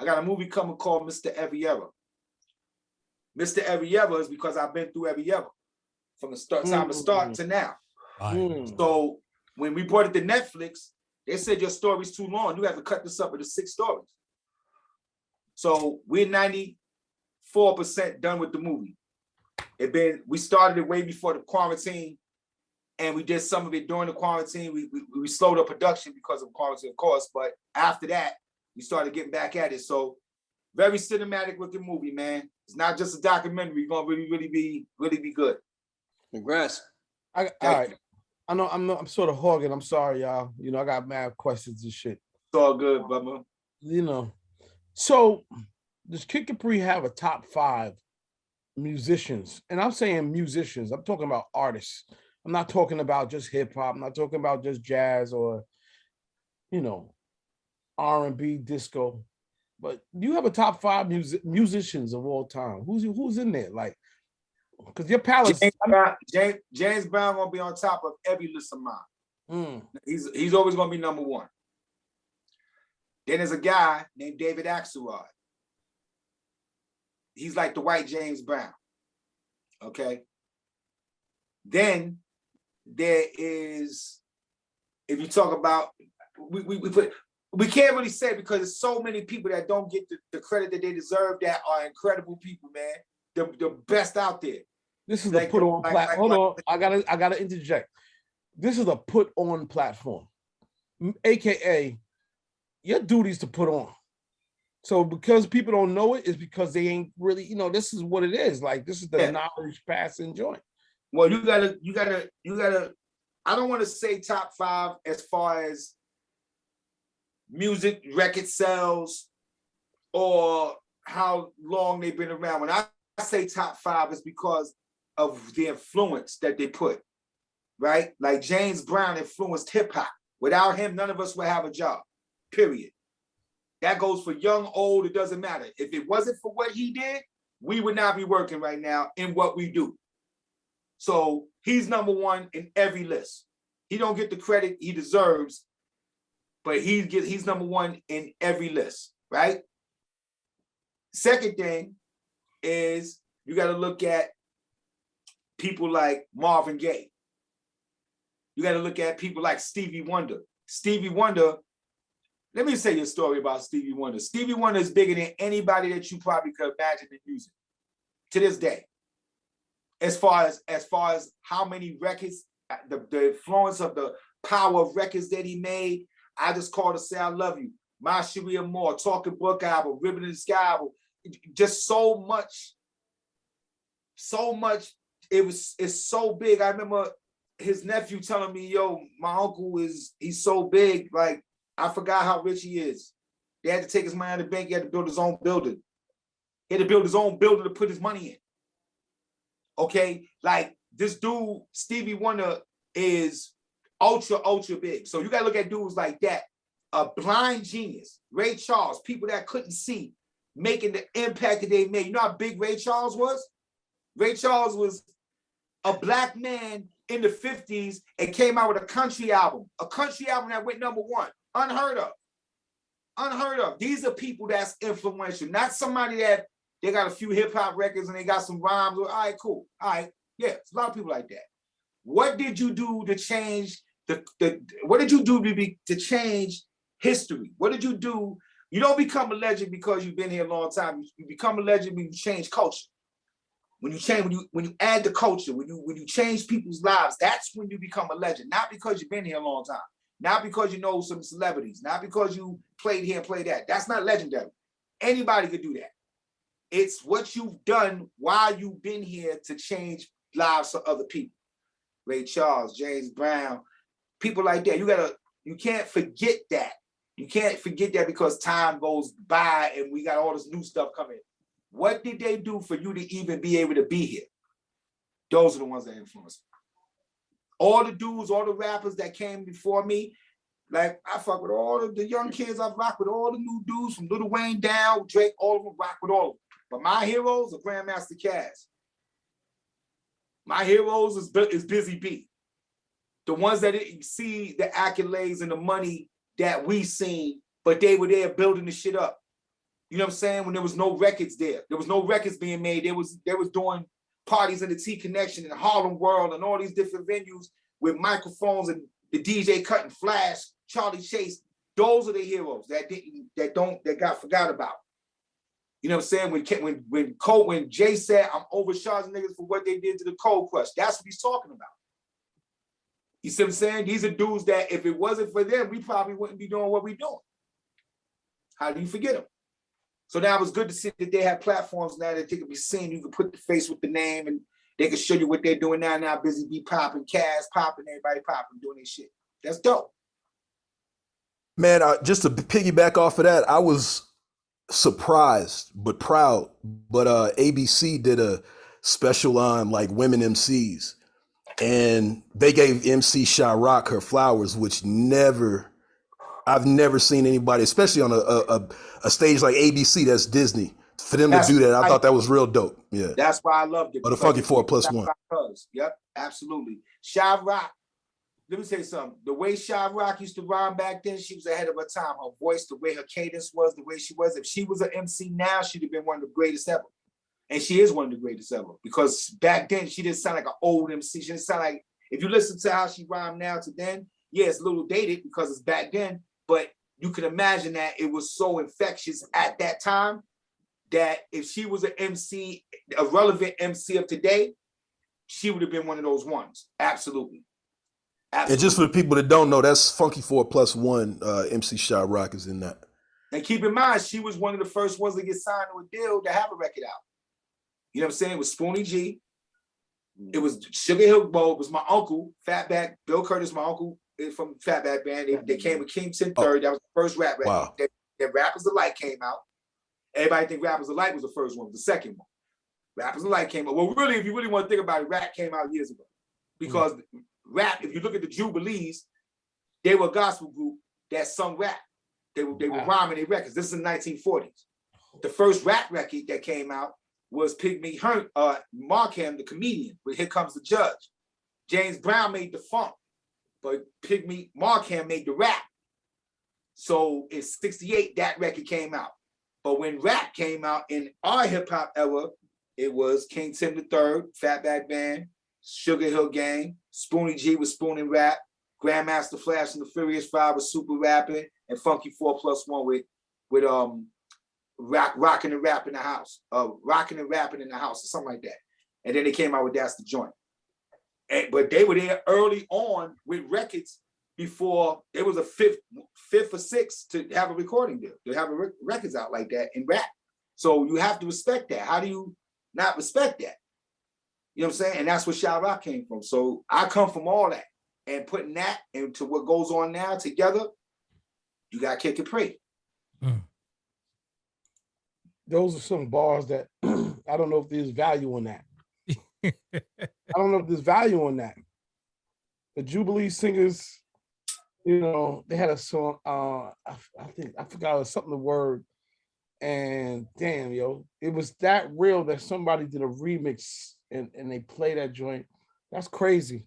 got a movie coming called Mr. Every Ever. Mr. Every Ever is because I've been through every ever from the time to start to now. So when we brought it to Netflix, they said your story's too long. You have to cut this up into 6 stories. So we're 94% done with the movie. We started it way before the quarantine, and we did some of it during the quarantine. We slowed up production because of quarantine, of course, but after that, we started getting back at it. So very cinematic looking movie, man. It's not just a documentary. It's gonna really be good. Congrats. All right. I know I'm sort of hogging. I'm sorry, y'all. You know, I got mad questions and shit. It's all good, brother. You know. So does Kid Capri have a top 5 musicians? And I'm saying musicians. I'm talking about artists. I'm not talking about just hip hop. I'm not talking about just jazz or, you know, R&B, disco. But do you have a top 5 musicians of all time? Who's in there? Like, because your palette. James Brown gonna be on top of every list of mine. He's always gonna be number 1. Then there's a guy named David Axelrod. He's like the white James Brown. Okay. Then there is, if you talk about, we can't really say because there's so many people that don't get the credit that they deserve that are incredible people, man. The best out there. This is the put on platform. Hold on, I gotta interject. This is a put on platform, aka your duty's to put on. So because people don't know it, is because they ain't really, you know, this is what it is. Like, this is the knowledge passing joint. Well, you gotta. I don't want to say top 5 as far as music record sales or how long they've been around. When I say top 5, it's because of the influence that they put, right? Like James Brown influenced hip hop. Without him, none of us would have a job, period. That goes for young, old, it doesn't matter. If it wasn't for what he did, we would not be working right now in what we do. So he's number 1 in every list. He don't get the credit he deserves, but he's number 1 in every list, right? Second thing is you got to look at people like Marvin Gaye. You got to look at people like Stevie Wonder. Stevie Wonder, let me say your story about Stevie Wonder. Stevie Wonder is bigger than anybody that you probably could imagine in music to this day. As far as how many records, the influence of the power of records that he made. I Just Called to Say I Love You, My Cherie Amour, Talking Book album, Ribbon in the Sky album, just so much. It's so big. I remember his nephew telling me, yo, my uncle he's so big, like I forgot how rich he is. They had to take his money out of the bank, he had to build his own building. He had to build his own building to put his money in. Okay, like this dude, Stevie Wonder, is ultra big. So you gotta look at dudes like that. A blind genius, Ray Charles, people that couldn't see, making the impact that they made. You know how big Ray Charles was? Ray Charles was a black man in the 50s and came out with a country album that went number 1. Unheard of. These are people that's influential, not somebody that they got a few hip hop records and they got some rhymes. All right, cool. All right, yeah, it's a lot of people like that. What did you do to change what did you do to change history? What did you do? You don't become a legend because you've been here a long time. You become a legend when you change culture. When you add the culture, when you change people's lives, that's when you become a legend. Not because you've been here a long time. Not because you know some celebrities. Not because you played here and played that. That's not legendary. Anybody could do that. It's what you've done while you've been here to change lives for other people. Ray Charles, James Brown, People like that. You can't forget that. You can't forget that because time goes by and we got all this new stuff coming. What did they do for you to even be able to be here? Those are the ones that influenced me. All the dudes, all the rappers that came before me, like I fuck with all of the young kids. I rock with all the new dudes from Lil Wayne down, Drake, all of them, rock with all of them. But my heroes are Grandmaster Caz. My heroes is Busy B. The ones that didn't see the accolades and the money that we seen, but they were there building the shit up. You know what I'm saying? When there was no records there. There was no records being made. They was doing parties in the T Connection and Harlem World and all these different venues with microphones and the DJ cutting flash, Charlie Chase. Those are the heroes that got forgot about. You know what I'm saying? When Jay said, I'm overcharging niggas for what they did to the Cold Crush, that's what he's talking about. You see what I'm saying? These are dudes that if it wasn't for them, we probably wouldn't be doing what we're doing. How do you forget them? So now it's good to see that they have platforms now that they can be seen. You can put the face with the name and they can show you what they're doing now. Now Busy Bee popping, Caz popping, everybody popping, doing their shit. That's dope. Man, just to piggyback off of that, I was surprised but proud. But ABC did a special on like women MCs. And they gave MC Sha-Rock her flowers, which I've never seen anybody, especially on a stage like ABC, that's Disney, for them to do that. I thought that was real dope. Yeah. That's why I loved it. Or the Funky 4+1. Yep, absolutely. Sha-Rock, let me say something. The way Sha-Rock used to rhyme back then, she was ahead of her time. Her voice, the way her cadence was, the way she was. If she was an MC now, she'd have been one of the greatest ever. And she is one of the greatest ever because back then she didn't sound like an old MC. She didn't sound like, if you listen to how she rhymed now to then, yeah, it's a little dated because it's back then, but you can imagine that it was so infectious at that time that if she was an MC, a relevant MC of today, she would have been one of those ones. Absolutely. And just for the people that don't know, that's Funky 4+1. MC Sha-Rock is in that. And keep in mind, she was one of the first ones to get signed to a deal to have a record out. You know what I'm saying? It was Spoonie G. It was Sugar Hill Bo. It was my uncle, Fatback, Bill Curtis, my uncle from Fatback Band. They came with King 1030. That was the first rap record. Wow. That Rappers Alike came out. Everybody think Rappers Alike was the first one, the second one. Rappers Alike came out. Well, really, if you really want to think about it, rap came out years ago. Because rap, if you look at the Jubilees, they were a gospel group that sung rap. They were rhyming their records. This is in the 1940s. The first rap record that came out was Pygmy Markham, the comedian, with Here Comes the Judge. James Brown made the funk, but Pygmy Markham made the rap. So in '68, that record came out. But when rap came out in our hip hop era, it was King Tim III, Fatback Band, Sugar Hill Gang, Spoonie G with Spoonin' Rap, Grandmaster Flash and the Furious Five with Super Rapping, and Funky 4+1 with rocking and rap in the house, rocking and rapping in the house, or something like that. And then they came out with That's the Joint. But they were there early on with records before there was a fifth or sixth to have a recording deal, to have records out like that in rap. So you have to respect that. How do you not respect that? You know what I'm saying? And that's where Sha-Rock came from. So I come from all that, and putting that into what goes on now together, you got Kid Capri. Those are some bars that I don't know if there's value in that. I don't know if there's value in that. The Jubilee Singers, you know, they had a song, I forgot, it was something the word, and damn, yo, it was that real that somebody did a remix and they play that joint. That's crazy.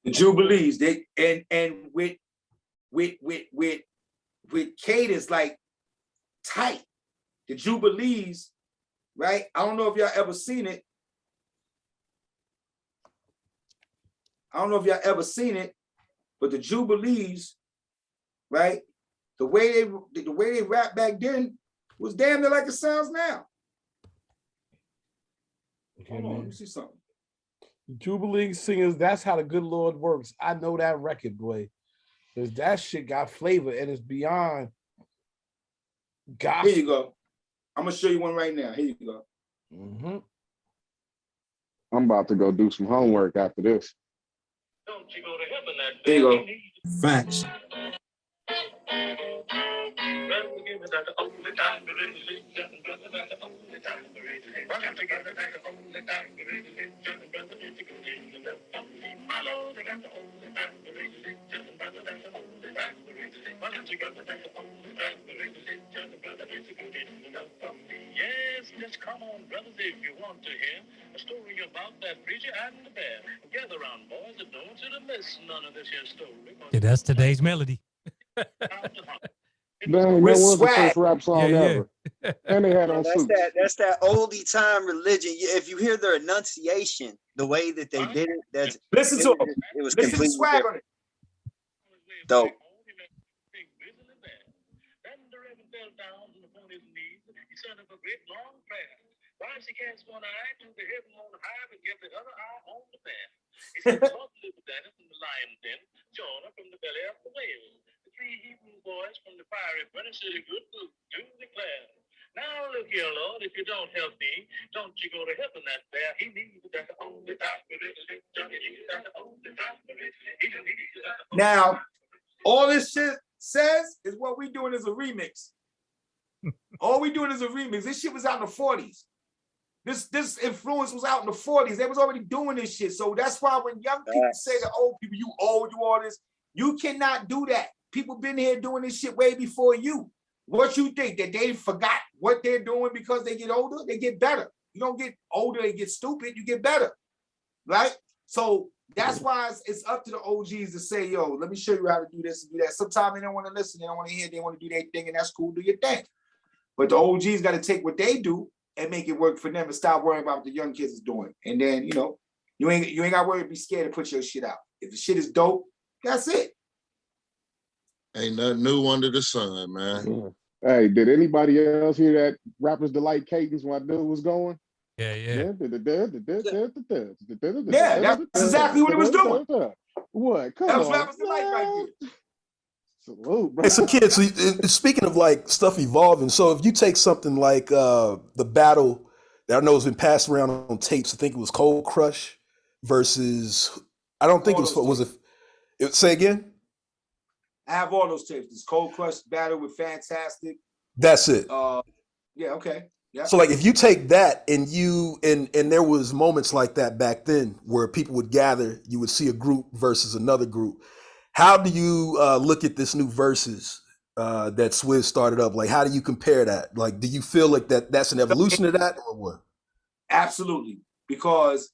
The Jubilees, they and with cadence like tight. The Jubilees, right? I don't know if y'all ever seen it. But the Jubilees, right? The way they rap back then was damn near like it sounds now. Okay, Hold on, man. let me see something. Jubilee Singers, that's how the good Lord works. I know that record, boy. Because that shit got flavor and it's beyond gospel. Here you go. I'm gonna show you one right now. Here you go. I'm about to go do some homework after this. There you go. Facts. Yes, just come on, brothers, if you want to hear a story about that preacher and the bear. Gather round, boys, and don't you to miss none of this here story. Yeah, that's today's melody. Dang, With that was the swag. first rap song ever. And they had on suits. That's that oldie time religion. If you hear their enunciation, the way that they did it, that's Listen to him. it was Listen to completely swag different. on it. Dope. Then the Reverend fell down upon his knees. He said of a great long prayer. Why she cast one eye to the heaven on high and give the other eye on the bed. He said, the Lord delivered Daniel from the lion's den, Jonah from the belly of the whale. The three Hebrew boys from the fiery furnace said a good book, do declare. Now look here, Lord, if you don't help me, don't you go to heaven that bear. He needs that only time. Now, all this shit says is what we doing is a remix. All we doing is a remix. This shit was out in the 40s. This influence was out in the 40s. They was already doing this shit. So that's why when young people say to old people, you old, you all this, you cannot do that. People been here doing this shit way before you. What you think, that they forgot what they're doing because they get older? They get better. You don't get older and get stupid, you get better, right? So that's why it's up to the OGs to say, yo, let me show you how to do this and do that. Sometimes they don't want to listen, they don't want to hear, they want to do their thing, and that's cool, do your thing. But the OGs got to take what they do and make it work for them and stop worrying about what the young kids is doing. And then, you know, you ain't got to worry, be scared to put your shit out. If the shit is dope, that's it. Ain't nothing new under the sun, man. Hey, did anybody else hear that Rappers Delight cadence while dude was going? Yeah. Yeah, that's exactly what it was doing. What? Come that was on. Rappers Delight right there. Salute, bro. Hey, so kids, speaking of like stuff evolving, so if you take something like the battle that I know has been passed around on tapes, I think it was Cold Crush versus, I don't think it was say again? I have all those tapes. This Cold Crush battle with Fantastic. That's it. Yeah, okay. Yeah. So like if you take that and there was moments like that back then where people would gather, you would see a group versus another group. How do you look at this new versus that Swizz started up? Like, how do you compare that? Like, do you feel like that's an evolution of that or what? Absolutely. Because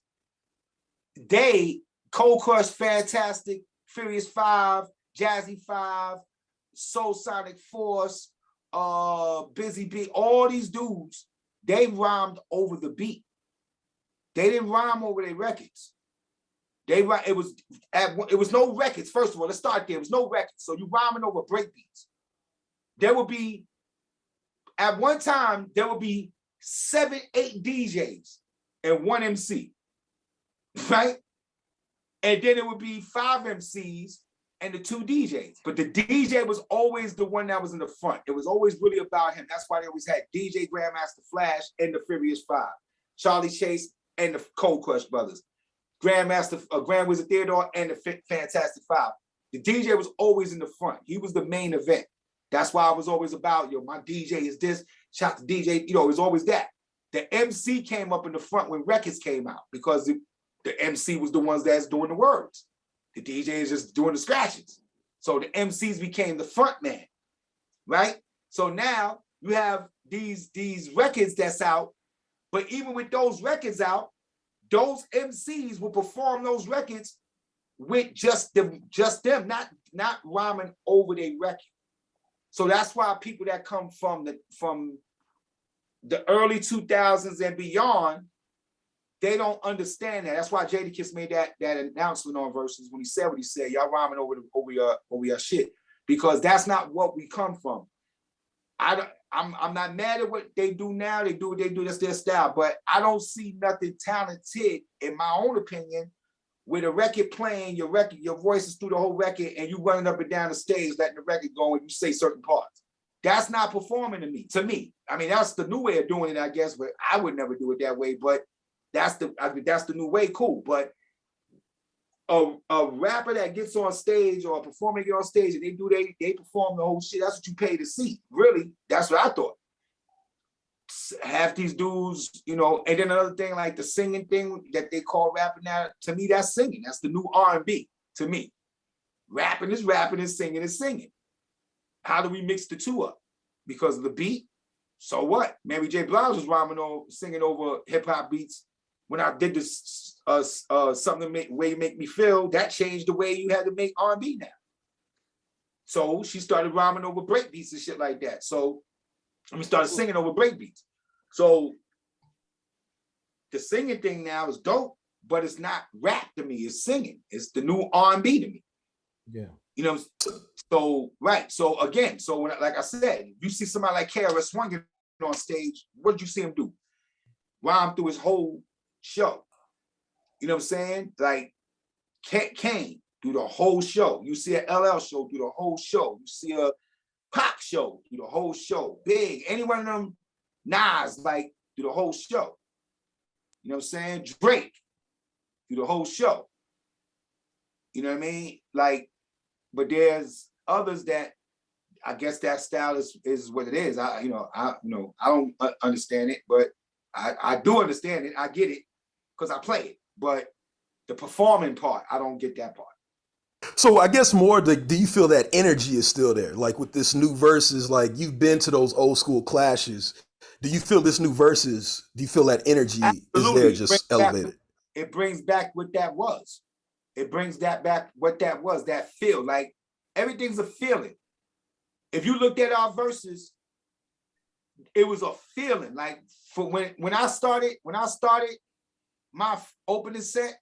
Cold Crush, Fantastic, Furious 5, Jazzy 5, Soul Sonic Force, Busy Bee, all these dudes, they rhymed over the beat. They didn't rhyme over their records. It was no records. First of all, let's start there. It was no records. So you rhyming over breakbeats. There would be, at one time, there would be 7, 8 DJs and 1 MC, right? And then it would be 5 MCs and the 2 DJs. But the DJ was always the one that was in the front. It was always really about him. That's why they always had DJ Grandmaster Flash and the Furious 5, Charlie Chase and the Cold Crush brothers, Grandmaster, Grand Wizard Theodore and the Fantastic 5. The DJ was always in the front. He was the main event. That's why I was always about, my DJ is this, shout to DJ, it was always that. The MC came up in the front when records came out because the MC was the ones that's doing the words. The DJ is just doing the scratches. So the MCs became the front man, right? So now you have these records that's out, but even with those records out, those MCs will perform those records with just them, not rhyming over their record. So that's why people that come from the early 2000s and beyond, they don't understand that. That's why Jadakiss made that announcement on Versus when he said what he said. Y'all rhyming over your shit, because that's not what we come from. I'm not mad at what they do now. They do what they do. That's their style. But I don't see nothing talented, in my own opinion, with a record playing, your voice is through the whole record, and you running up and down the stage, letting the record go, and you say certain parts. That's not performing to me. I mean, that's the new way of doing it, I guess, but I would never do it that way. But that's the new way, cool. But a rapper that gets on stage or a performer get on stage and they perform the whole shit. That's what you pay to see. Really, that's what I thought. Half these dudes, you know, and then another thing like the singing thing that they call rapping now. To me, that's singing. That's the new R&B. To me, rapping is rapping and singing is singing. How do we mix the two up? Because of the beat. So what? Mary J. Blige was singing over hip hop beats. When I did this something way you make me feel, that changed the way you had to make R&B now. So she started rhyming over break beats and shit like that. So we started singing over break beats. So the singing thing now is dope, but it's not rap to me. It's singing. It's the new R&B to me. Yeah. You know, so right. So again, so when, like I said, you see somebody like KRS-One get on stage, what did you see him do? Rhyme through his whole show. You know what I'm saying? Like Kane do the whole show. You see an LL show do the whole show. You see a Pac show do the whole show. Big, any one of them Nas like do the whole show. You know what I'm saying? Drake do the whole show. You know what I mean? Like, but there's others that I guess that style is what it is. I don't understand it, but I do understand it. I get it because I play it. But the performing part, I don't get that part. So I guess more, do you feel that energy is still there? Like with this new verses, like you've been to those old school clashes. Do you feel this new verses, do you feel that energy is there just elevated? It brings back what that was. It brings that back what that was, that feel. Like everything's a feeling. If you looked at our verses, it was a feeling. Like for when I started my opening set,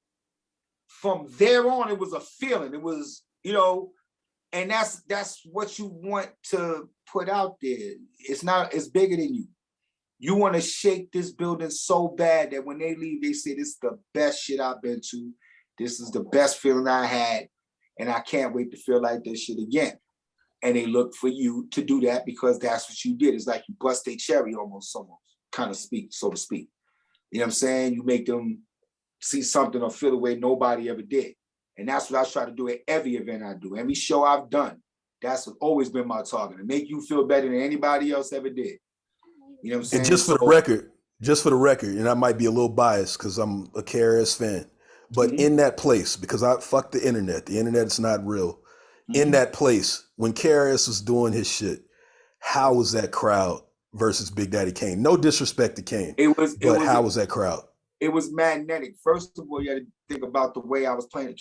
from there on, it was a feeling. It was, you know, and that's what you want to put out there. It's bigger than you. You want to shake this building so bad that when they leave, they say, this is the best shit I've been to. This is the best feeling I had. And I can't wait to feel like this shit again. And they look for you to do that because that's what you did. It's like you bust a cherry almost, kind of so to speak. You know what I'm saying? You make them see something or feel the way nobody ever did. And that's what I try to do at every event I do. Every show I've done, that's always been my target, to make you feel better than anybody else ever did. You know what I'm saying? And just for the record, and I might be a little biased because I'm a KRS fan, but in that place, because I fuck the internet is not real. In that place, when KRS was doing his shit, how was that crowd versus Big Daddy Kane? No disrespect to Kane, but how was that crowd? It was magnetic. First of all, you had to think about the way I was playing.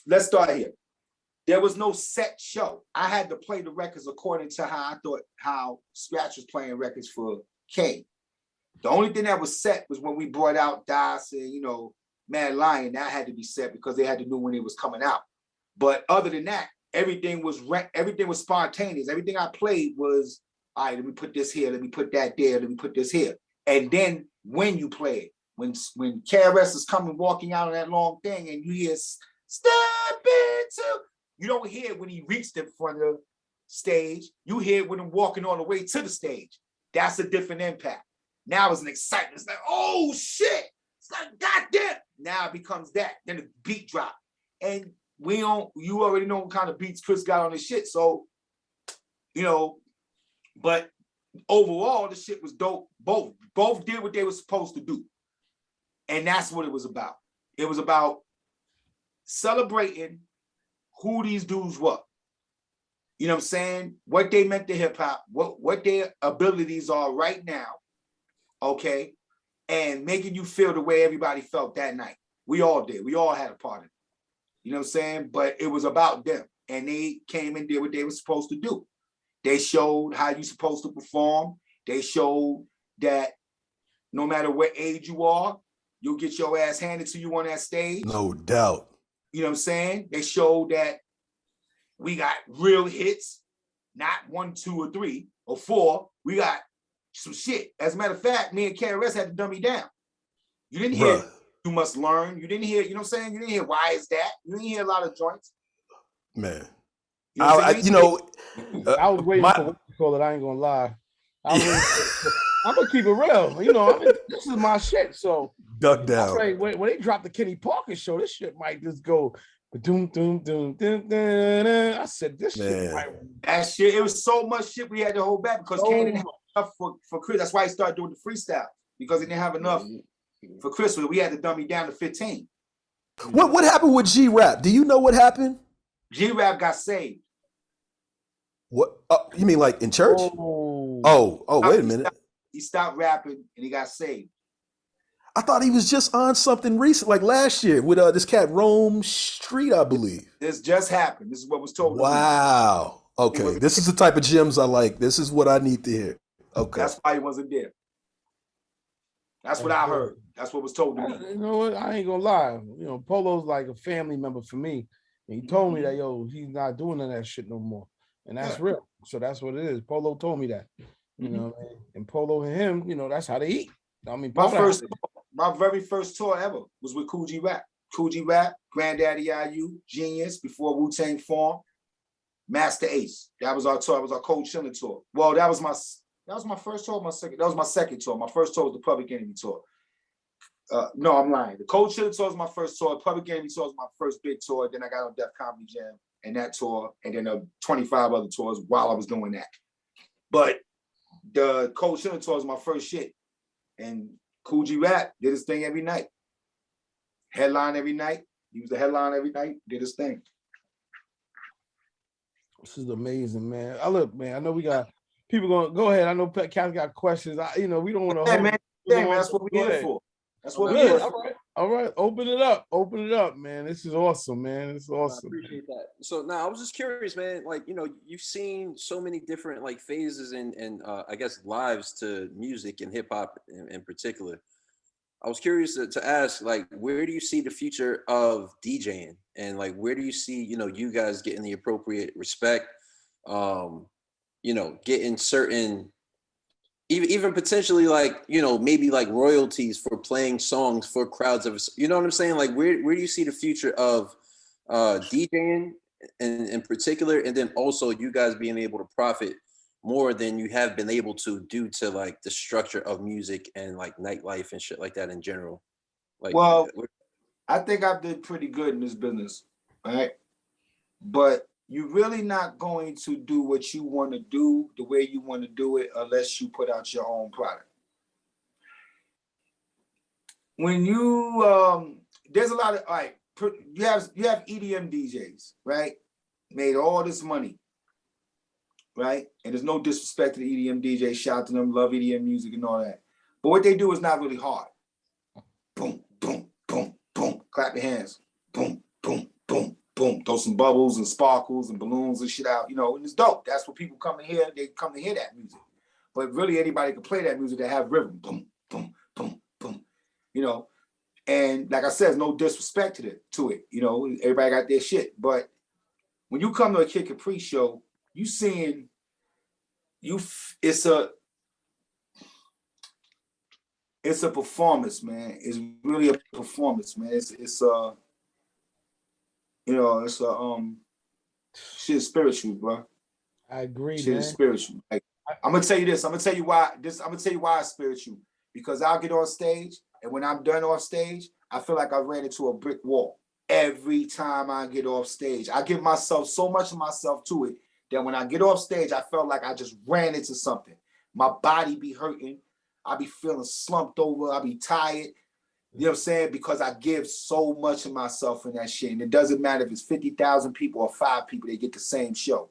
Let's start here. There was no set show. I had to play the records according to how Scratch was playing records for Kane. The only thing that was set was when we brought out Das and, you know, Mad Lion. That had to be set because they had to know when it was coming out. But other than that, everything was spontaneous. Everything I played was, all right, let me put this here, let me put that there, let me put this here. And then when you play it, when KRS is coming, walking out on that long thing, and you hear step into, you don't hear it when he reached in front of the stage. You hear it when him walking all the way to the stage. That's a different impact. Now it's an excitement. It's like, oh shit. It's like, goddamn. Now it becomes that. Then the beat drop. And you already know what kind of beats Chris got on his shit. So, you know, but overall, the shit was dope. Both did what they were supposed to do. And that's what it was about. It was about celebrating who these dudes were. You know what I'm saying? What they meant to hip hop, what their abilities are right now. Okay. And making you feel the way everybody felt that night. We all did. We all had a part of it. You know what I'm saying? But it was about them. And they came and did what they were supposed to do. They showed how you're supposed to perform. They showed that no matter what age you are, you'll get your ass handed to you on that stage. No doubt. You know what I'm saying? They showed that we got real hits, not 1, 2, or 3, or 4. We got some shit. As a matter of fact, me and KRS had to dumb me down. You didn't hear You Must Learn. You didn't hear, you know what I'm saying? You didn't hear Why Is That? You didn't hear a lot of joints. Man. I was waiting for what you call it. I ain't gonna lie. I was I'm gonna keep it real. You know, this is my shit. So Duck down. like, when they drop the Kenny Parker show, this shit might just go doom doom doom doom. I said this shit might. That shit, it was so much shit we had to hold back because Kane didn't have enough for Chris. That's why he started doing the freestyle because he didn't have enough for Chris. So we had to dummy down to 15. What happened with G-Rap? Do you know what happened? G-Rap got saved. What? You mean like in church? Oh, wait a minute. He stopped rapping and he got saved. I thought he was just on something recent, like last year with this cat Rome Street, I believe. This just happened. This is what was told. Wow. Okay, this is the type of gems I like. This is what I need to hear. Okay. That's why he wasn't there. That's what I heard. That's what was told to me. You know what? I ain't gonna lie. You know, Polo's like a family member for me. And he told me that, yo, he's not doing none of that shit no more. And that's real. So that's what it is. Polo told me that. You know, and Polo and him, you know, that's how they eat. I mean, my very first tour ever was with Kool G Rap. Kool G Rap, Granddaddy IU, Genius, before Wu-Tang formed, Master Ace. That was our tour. That was our Cold Chillin' tour. Well, that was my first tour. That was my second tour. My first tour was the Public Enemy tour. No, I'm lying. The Cold Chillin' tour was my first tour. Public Enemy tour was my first big tour. Then I got on Def Comedy Jam and that tour, and then 25 other tours while I was doing that. But the Cold Chillin' tour was my first shit. And Kool G Rap did his thing every night. Headline every night. He was the headline every night, did his thing. This is amazing, man. Look, man, I know we got people going. Go ahead. I know Cal got questions. We don't want to. Hey, man. That's what we're here for. That's what we're here for. All right. Open it up, man. This is awesome, man. It's awesome. I appreciate that. So now I was just curious, man. Like, you've seen so many different like phases and I guess lives to music and hip hop in particular. I was curious to ask, like, where do you see the future of DJing, and like, where do you see, you guys getting the appropriate respect, getting certain, even potentially like, maybe like royalties for playing songs for crowds of, you know what I'm saying? Like, where do you see the future of DJing in particular, and then also you guys being able to profit more than you have been able to due to like the structure of music and like nightlife and shit like that in general? Like, well, I think I've did pretty good in this business, right? But you're really not going to do what you want to do the way you want to do it unless you put out your own product. When you there's a lot of you have EDM DJs, right? Made all this money, right? And there's no disrespect to the EDM DJs. Shout out to them, love EDM music and all that. But what they do is not really hard. Boom, boom, boom, boom. Clap your hands. Boom, boom, boom, boom. Throw some bubbles and sparkles and balloons and shit out, and it's dope. That's what people come to hear. They come to hear that music. But really anybody can play that music that have rhythm. Boom, boom, boom, boom. And like I said, there's no disrespect to it. Everybody got their shit. But when you come to a Kid Capri show, you seeing it's a performance, man. It's really a performance, man. Shit spiritual, bro. I agree, shit man. Is spiritual. Like, I'm gonna tell you this. I'm gonna tell you why it's spiritual. Because I'll get on stage, and when I'm done off stage, I feel like I ran into a brick wall. Every time I get off stage, I give myself so much of myself to it that when I get off stage, I felt like I just ran into something. My body be hurting. I be feeling slumped over. I be tired. You know what I'm saying? Because I give so much of myself in that shit. And it doesn't matter if it's 50,000 people or 5 people, they get the same show.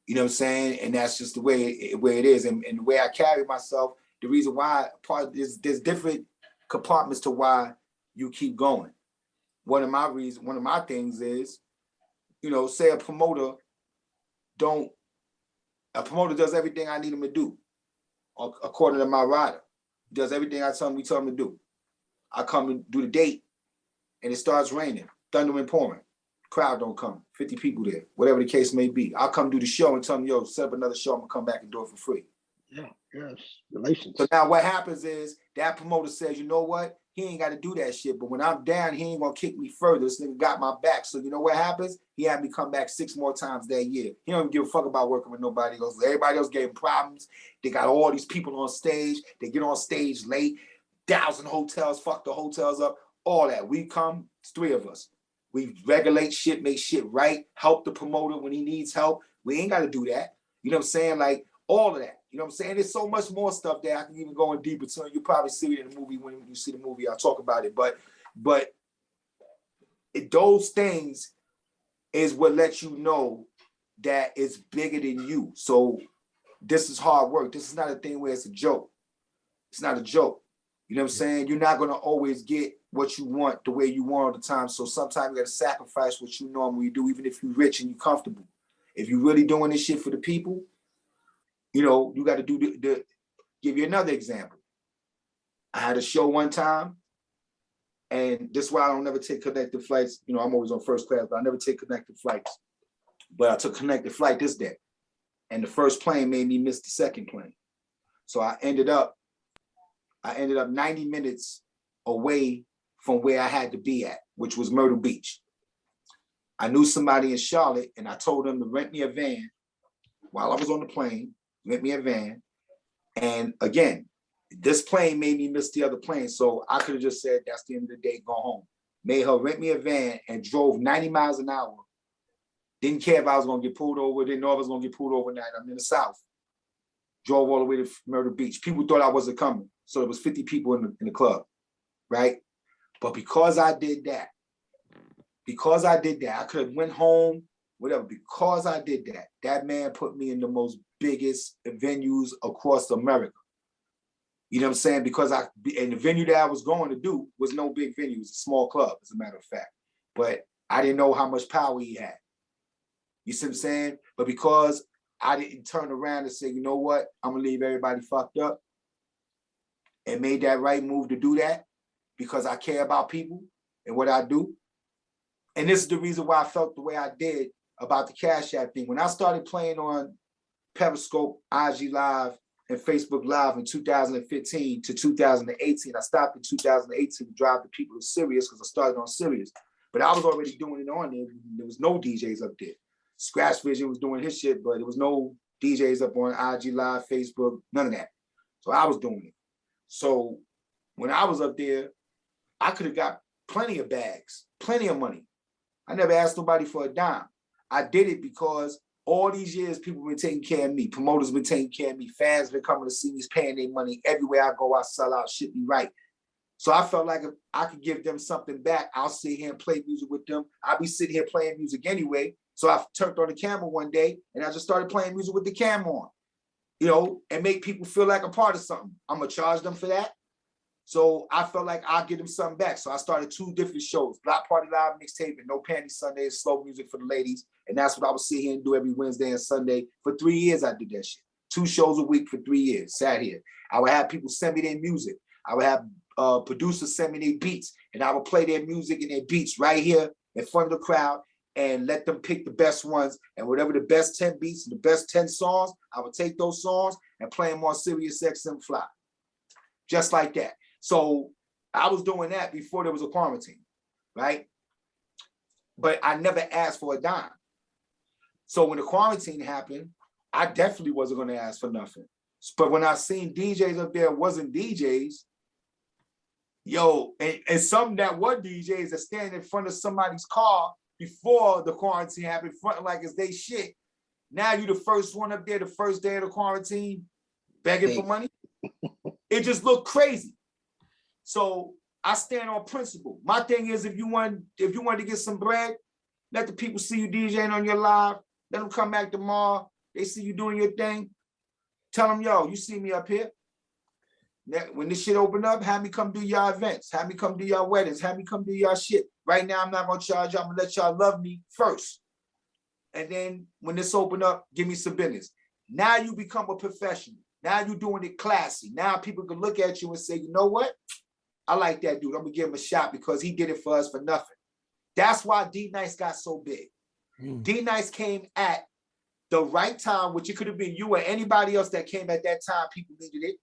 You know what I'm saying? And that's just the way it is. And the way I carry myself, the reason why there's different compartments to why you keep going. One of my things is, say a promoter does everything I need him to do, according to my rider. He does everything we tell him to do. I come and do the date, and it starts raining, thunder and pouring. Crowd don't come, 50 people there, whatever the case may be. I'll come do the show and tell him, yo, set up another show, I'm gonna come back and do it for free. Yeah, yes, relations. So now what happens is that promoter says, you know what? he ain't got to do that shit. But when I'm down, he ain't gonna kick me further. This nigga got my back. So you know what happens? He had me come back 6 more times that year. He don't give a fuck about working with nobody else. Everybody else gave him problems. They got all these people on stage. They get on stage late. 1,000 hotels, fuck the hotels up. All that. We come, it's 3 of us. We regulate shit, make shit right, help the promoter when he needs help. We ain't got to do that. You know what I'm saying? Like all of that. You know what I'm saying? There's so much more stuff there. I can even go in deeper to. You'll probably see it in the movie when you see the movie. I'll talk about it. But those things is what lets you know that it's bigger than you. So this is hard work. This is not a thing where it's a joke. It's not a joke. You know what I'm saying? You're not going to always get what you want the way you want all the time. So sometimes you got to sacrifice what you normally do, even if you're rich and you're comfortable. If you're really doing this shit for the people, you know, you got to do give you another example. I had a show one time, and this is why I don't never take connected flights. You know, I'm always on first class, but I never take connected flights. But I took connected flight this day, and the first plane made me miss the second plane. So I ended up 90 minutes away from where I had to be at, which was Myrtle Beach. I knew somebody in Charlotte, and I told them to rent me a van while I was on the plane, rent me a van. And again, this plane made me miss the other plane. So I could have just said, that's the end of the day, go home. Made her rent me a van and drove 90 miles an hour. Didn't care if I was going to get pulled over, didn't know if I was going to get pulled over. I'm in the South. Drove all the way to Myrtle Beach. People thought I wasn't coming. So there was 50 people in the club, right? But because I did that, I could have went home, whatever. Because I did that, that man put me in the most biggest venues across America. You know what I'm saying? Because and the venue that I was going to do was no big venue. It was a small club, as a matter of fact. But I didn't know how much power he had. You see what I'm saying? But because I didn't turn around and say, you know what? I'm going to leave everybody fucked up, and made that right move to do that because I care about people and what I do. And this is the reason why I felt the way I did about the Cash App thing. When I started playing on Periscope, IG Live, and Facebook Live in 2015 to 2018, I stopped in 2018 to drive the people to Sirius because I started on Sirius. But I was already doing it on there. There was no DJs up there. Scratch Vision was doing his shit, but there was no DJs up on IG Live, Facebook, none of that. So I was doing it. So when I was up there, I could have got plenty of bags, plenty of money. I never asked nobody for a dime. I did it because all these years, people been taking care of me. Promoters been taking care of me. Fans been coming to see me, paying their money. Everywhere I go, I sell out, shit be right. So I felt like if I could give them something back, I'll sit here and play music with them. I'll be sitting here playing music anyway. So I turned on the camera one day and I just started playing music with the camera on, you know, and make people feel like a part of something. I'm gonna charge them for that. So I felt like I'll give them something back. So I started 2 different shows, Block Party Live mixtape and No Panties Sundays, slow music for the ladies. And that's what I would sit here and do every Wednesday and Sunday. For 3 years, I did that shit. 2 shows a week for 3 years, sat here. I would have people send me their music. I would have producers send me their beats, and I would play their music and their beats right here in front of the crowd and let them pick the best ones. And whatever the best 10 beats and the best 10 songs, I would take those songs and play them on Sirius XM Fly. Just like that. So I was doing that before there was a quarantine, right? But I never asked for a dime. So when the quarantine happened, I definitely wasn't going to ask for nothing. But when I seen DJs up there wasn't DJs, yo, and some that were DJs that stand in front of somebody's car before the quarantine happened, fronting like it's they shit. Now you the first one up there the first day of the quarantine begging for money. It just looked crazy. So I stand on principle. My thing is, if you want to get some bread, let the people see you DJing on your live. Let them come back tomorrow. They see you doing your thing. Tell them, yo, you see me up here. When this shit open up, have me come do your events. Have me come do your weddings. Have me come do your shit. Right now, I'm not going to charge y'all. I'm going to let y'all love me first. And then when this open up, give me some business. Now you become a professional. Now you're doing it classy. Now people can look at you and say, you know what? I like that dude. I'm going to give him a shot because he did it for us for nothing. That's why D-Nice got so big. D-Nice came at the right time, which it could have been you or anybody else that came at that time. People needed it.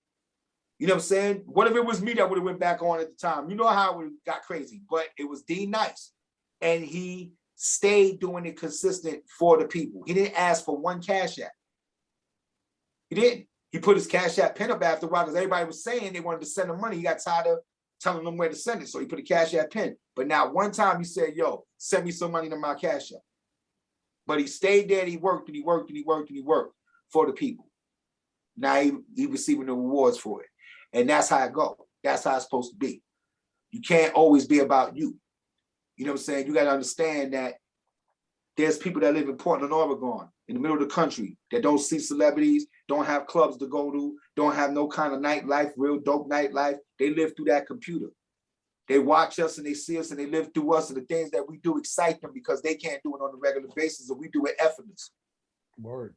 You know what I'm saying? What if it was me that would have went back on at the time? You know how it would have got crazy, but it was D Nice. And he stayed doing it consistent for the people. He didn't ask for one cash app. He didn't. He put his cash app pin up after a while because everybody was saying they wanted to send him money. He got tired of telling them where to send it. So he put a cash app pin. But now one time he said, yo, send me some money to my cash app. But he stayed there and he worked and he worked and he worked and he worked for the people. Now he receiving the rewards for it. And that's how it goes. That's how it's supposed to be. You can't always be about you. You know what I'm saying? You got to understand that there's people that live in Portland, Oregon, in the middle of the country, that don't see celebrities, don't have clubs to go to, don't have no kind of nightlife, real dope nightlife. They live through that computer. They watch us and they see us and they live through us, and the things that we do excite them because they can't do it on a regular basis, and we do it effortless. Word.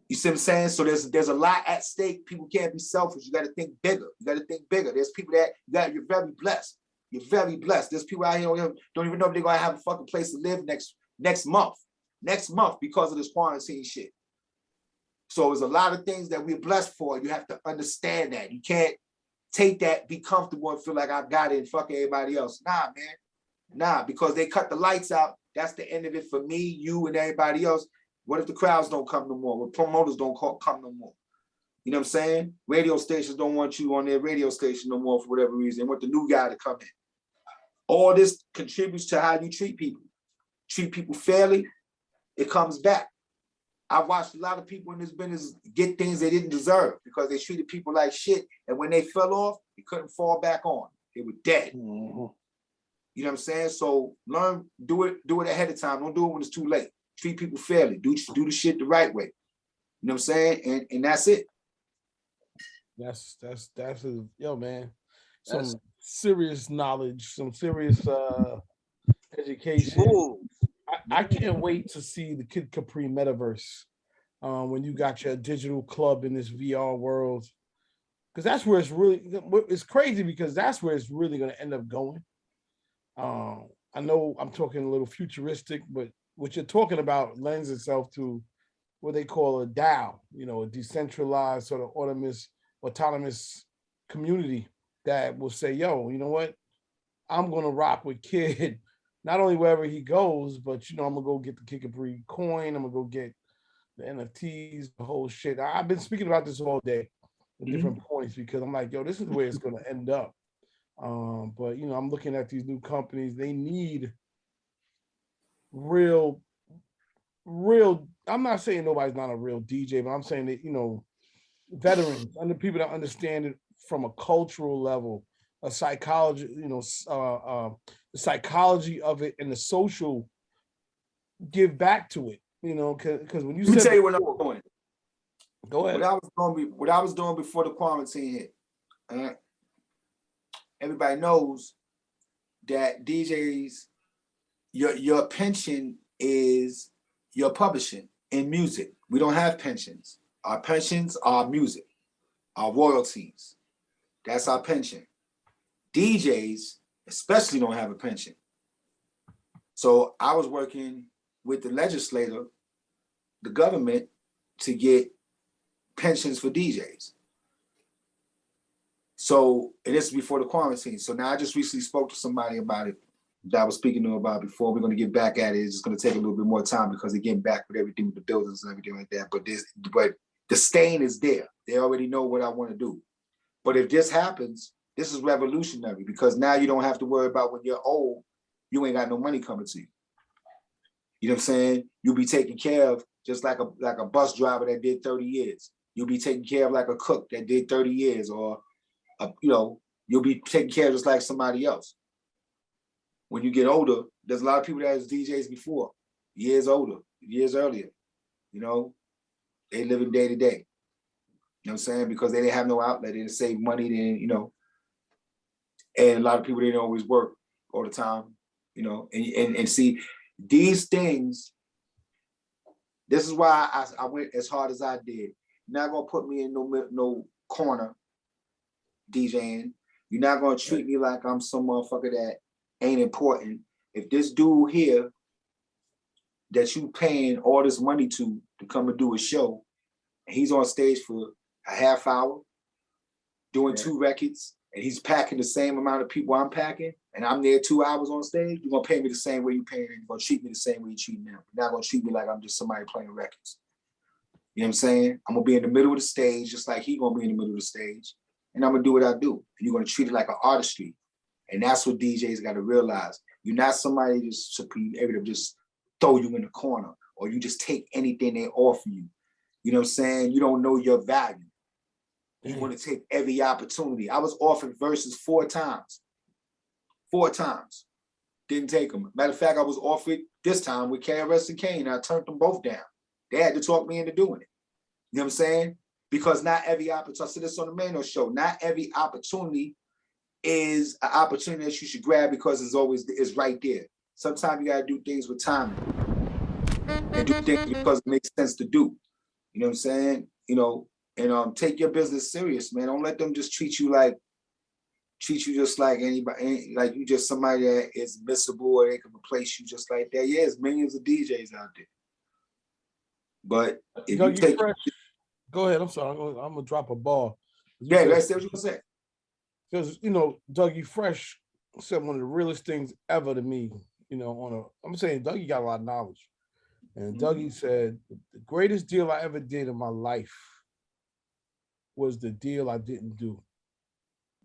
You see what I'm saying? So there's a lot at stake. People can't be selfish. You got to think bigger. You got to think bigger. There's people that you're very blessed. You're very blessed. There's people out here who don't even know if they're gonna have a fucking place to live next month because of this quarantine shit. So there's a lot of things that we're blessed for. You have to understand that. You can't take that, be comfortable and feel like I got it and fuck everybody else. Nah, man. Nah, because they cut the lights out. That's the end of it for me, you, and everybody else. What if the crowds don't come no more? What promoters don't come no more? You know what I'm saying? Radio stations don't want you on their radio station no more for whatever reason. They want the new guy to come in. All this contributes to how you treat people. Treat people fairly, it comes back. I've watched a lot of people in this business get things they didn't deserve because they treated people like shit. And when they fell off, they couldn't fall back on. They were dead. Mm-hmm. You know what I'm saying? So learn, do it ahead of time. Don't do it when it's too late. Treat people fairly. Do the shit the right way. You know what I'm saying? And that's it. That's yo, man. Some serious knowledge, some serious education. I can't wait to see the Kid Capri metaverse when you got your digital club in this VR world, because that's where it's crazy, because that's where it's really going to end up going. I know I'm talking a little futuristic, but what you're talking about lends itself to what they call a DAO, a decentralized sort of autonomous community that will say, yo, you know what? I'm going to rock with Kid, not only wherever he goes, but, I'm going to go get the Kid Capri coin. I'm going to go get the NFTs, the whole shit. I've been speaking about this all day at different points because I'm like, yo, this is where it's going to end up. But, I'm looking at these new companies. They need real, I'm not saying nobody's not a real DJ, but I'm saying that, veterans, people that understand it from a cultural level, a psychology, the psychology of it and the social give back to it, because when you Let me said tell you what I'm doing. Go ahead. What I was doing before the quarantine hit. Everybody knows that DJs, your pension is your publishing in music. We don't have pensions. Our pensions are music, our royalties. That's our pension. DJs especially don't have a pension. So I was working with the legislator, the government, to get pensions for DJs. So, and this is before the quarantine. So now I just recently spoke to somebody about it that I was speaking to them about before. We're going to get back at it. It's just going to take a little bit more time because they're getting back with everything with the buildings and everything like that. But the stain is there. They already know what I want to do. But if this happens, this is revolutionary because now you don't have to worry about when you're old, you ain't got no money coming to you. You know what I'm saying? You'll be taken care of just like a bus driver that did 30 years. You'll be taken care of like a cook that did 30 years, or you'll be taken care of just like somebody else. When you get older, there's a lot of people that was DJs before, years older, years earlier. They living day to day. You know what I'm saying? Because they didn't have no outlet, they didn't save money, and a lot of people didn't always work all the time, and see these things. This is why I went as hard as I did. You're not gonna put me in no corner DJing. You're not gonna treat me like I'm some motherfucker that ain't important. If this dude here that you paying all this money to come and do a show, and he's on stage for a half hour, doing 2 records, and he's packing the same amount of people I'm packing, and I'm there 2 hours on stage, you're gonna pay me the same way you paying, you're gonna treat me the same way you treat them. You're not gonna treat me like I'm just somebody playing records. You know what I'm saying? I'm gonna be in the middle of the stage, just like he gonna be in the middle of the stage, and I'm gonna do what I do. And you're gonna treat it like an artistry. And that's what DJs gotta realize. You're not somebody just to be able to just throw you in the corner, or you just take anything they offer you. You know what I'm saying? You don't know your value. You want to take every opportunity. I was offered verses 4 times. 4 times. Didn't take them. Matter of fact, I was offered this time with KRS and Kane. I turned them both down. They had to talk me into doing it. You know what I'm saying? Because not every opportunity, I said this on the Mano show, not every opportunity is an opportunity that you should grab because it's right there. Sometimes you gotta do things with timing. And do things because it makes sense to do. You know what I'm saying? You know, and take your business serious, man. Don't let them just treat you just like anybody, like you just somebody that is missable or they can replace you just like that. Yeah, there's millions of DJs out there. But if you take go ahead, I'm sorry, I'm gonna drop a ball. Yeah, that's what you gonna say. Because Dougie Fresh said one of the realest things ever to me, I'm saying Dougie got a lot of knowledge. And Dougie said, the greatest deal I ever did in my life was the deal I didn't do.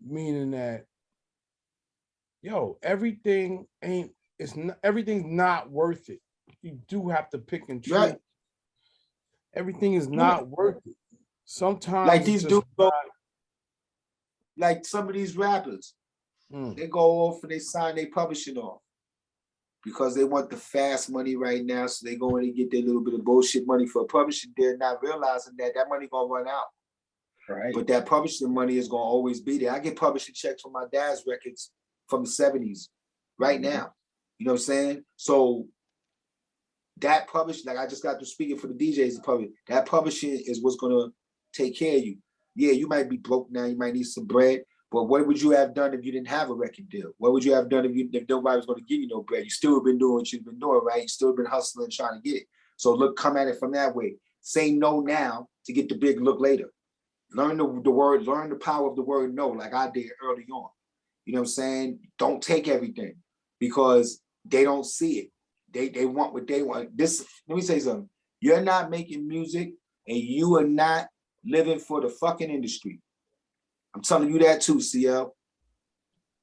Meaning that, everything's not worth it. You do have to pick and choose. Right. Everything is not worth it. Sometimes like these dudes like some of these rappers, they go off and they sign their publishing off because they want the fast money right now. So they go in and get their little bit of bullshit money for a publishing. They're not realizing that money gonna run out. Right. But that publishing money is gonna always be there. I get publishing checks from my dad's records from the 70s right now. You know what I'm saying? So that publishing, like I just got to speaking for the DJs and publishing, that publishing is what's gonna take care of you. Yeah, you might be broke now, you might need some bread, but what would you have done if you didn't have a record deal? What would you have done if nobody was going to give you no bread? You still have been doing what you've been doing, right? You still been hustling, trying to get it. So look, come at it from that way. Say no now to get the big look later. Learn the word, learn the power of the word no, like I did early on. You know what I'm saying? Don't take everything because they don't see it. They want what they want. This, let me say something. You're not making music and you are not living for the fucking industry. I'm telling you that too, CL.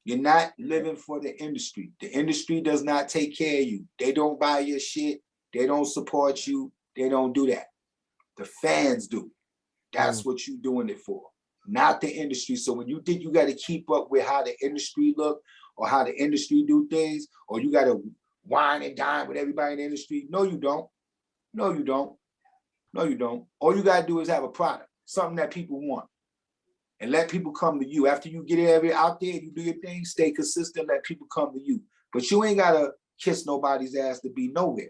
You're not living for the industry. The industry does not take care of you. They don't buy your shit. They don't support you. They don't do that. The fans do. That's what you're doing it for, not the industry. So when you think you got to keep up with how the industry look or how the industry do things, or you got to wine and dine with everybody in the industry, no, you don't. No, you don't. No, you don't. All you got to do is have a product, something that people want, and let people come to you. After you get it out there and you do your thing, stay consistent, let people come to you. But you ain't got to kiss nobody's ass to be nowhere.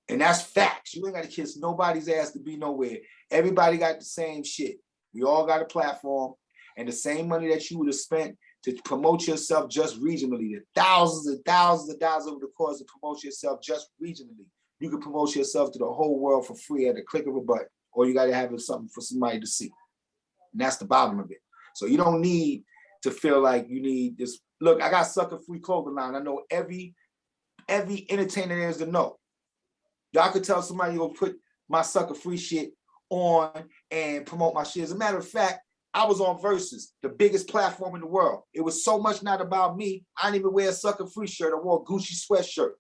And that's facts. You ain't got to kiss nobody's ass to be nowhere. Everybody got the same shit. We all got a platform, and the same money that you would have spent to promote yourself just regionally, the thousands and thousands of dollars over the course to promote yourself just regionally. You can promote yourself to the whole world for free at the click of a button, or you got to have something for somebody to see. And that's the bottom of it. So you don't need to feel like you need this. Look, I got sucker free clothing line. I know every entertainer there is to know. Y'all could tell somebody you're gonna put my sucker free shit on and promote my shit. As a matter of fact, I was on Versus, the biggest platform in the world. It was so much not about me. I didn't even wear a sucker free shirt. I wore a Gucci sweatshirt.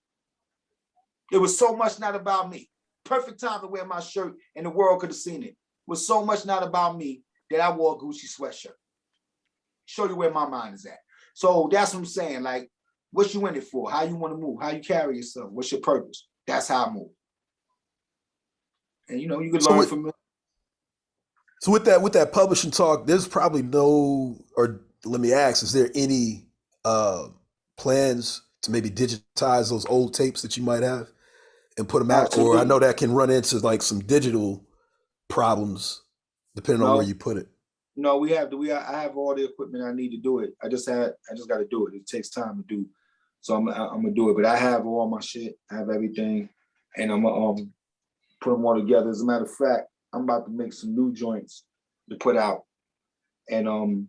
It was so much not about me. Perfect time to wear my shirt and the world could have seen it. It was so much not about me that I wore a Gucci sweatshirt. Show you where my mind is at. So that's what I'm saying. Like, what you in it for? How you want to move? How you carry yourself? What's your purpose? That's how I move. And you can learn from it. So with that publishing talk, there's probably no, or let me ask, is there any plans to maybe digitize those old tapes that you might have and put them out? Absolutely. Or I know that can run into like some digital problems depending on where you put it. No, I have all the equipment I need to do it. I just got to do it. It takes time to do. So I'm gonna do it. But I have all my shit. I have everything, and I'm gonna put them all together. As a matter of fact, I'm about to make some new joints to put out. and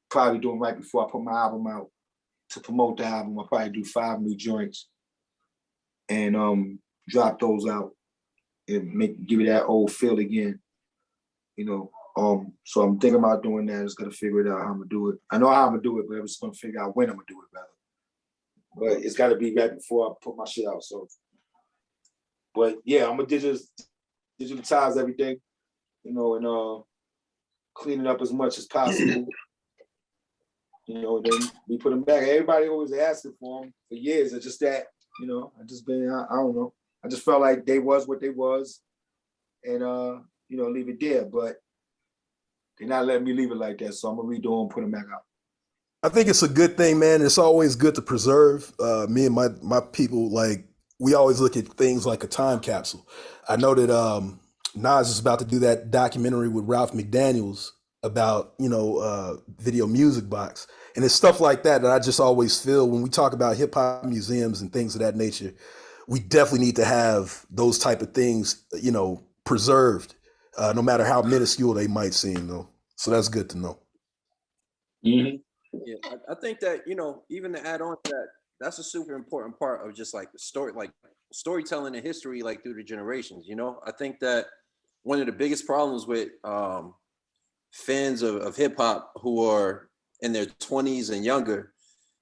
probably doing right before I put my album out. To promote the album, I'll probably do 5 new joints and drop those out and give it that old feel again. You know, so I'm thinking about doing that. Just gotta figure it out how I'm gonna do it. I know how I'm gonna do it, but I'm just gonna figure out when I'm gonna do it rather. But it's gotta be right before I put my shit out. So, but yeah, I'm gonna digitize everything, you know, and clean it up as much as possible. You know, then we put them back. Everybody always asking for them for years. It's just that, you know, I don't know. I just felt like they was what they was, and you know, leave it there. But they're not letting me leave it like that, so I'm gonna redo them, put them back out. I think it's a good thing, man. It's always good to preserve. Me and my people, like, we always look at things like a time capsule. I know that Nas is about to do that documentary with Ralph McDaniels about, you know, Video Music Box. And it's stuff like that that I just always feel when we talk about hip hop museums and things of that nature, we definitely need to have those type of things, you know, preserved, no matter how minuscule they might seem, though. So that's good to know. Mm-hmm. Yeah, I think that, you know, even to add on to that, that's a super important part of just like the story, like storytelling and history, like through the generations. You know, I think that one of the biggest problems with fans of hip hop who are in their 20s and younger,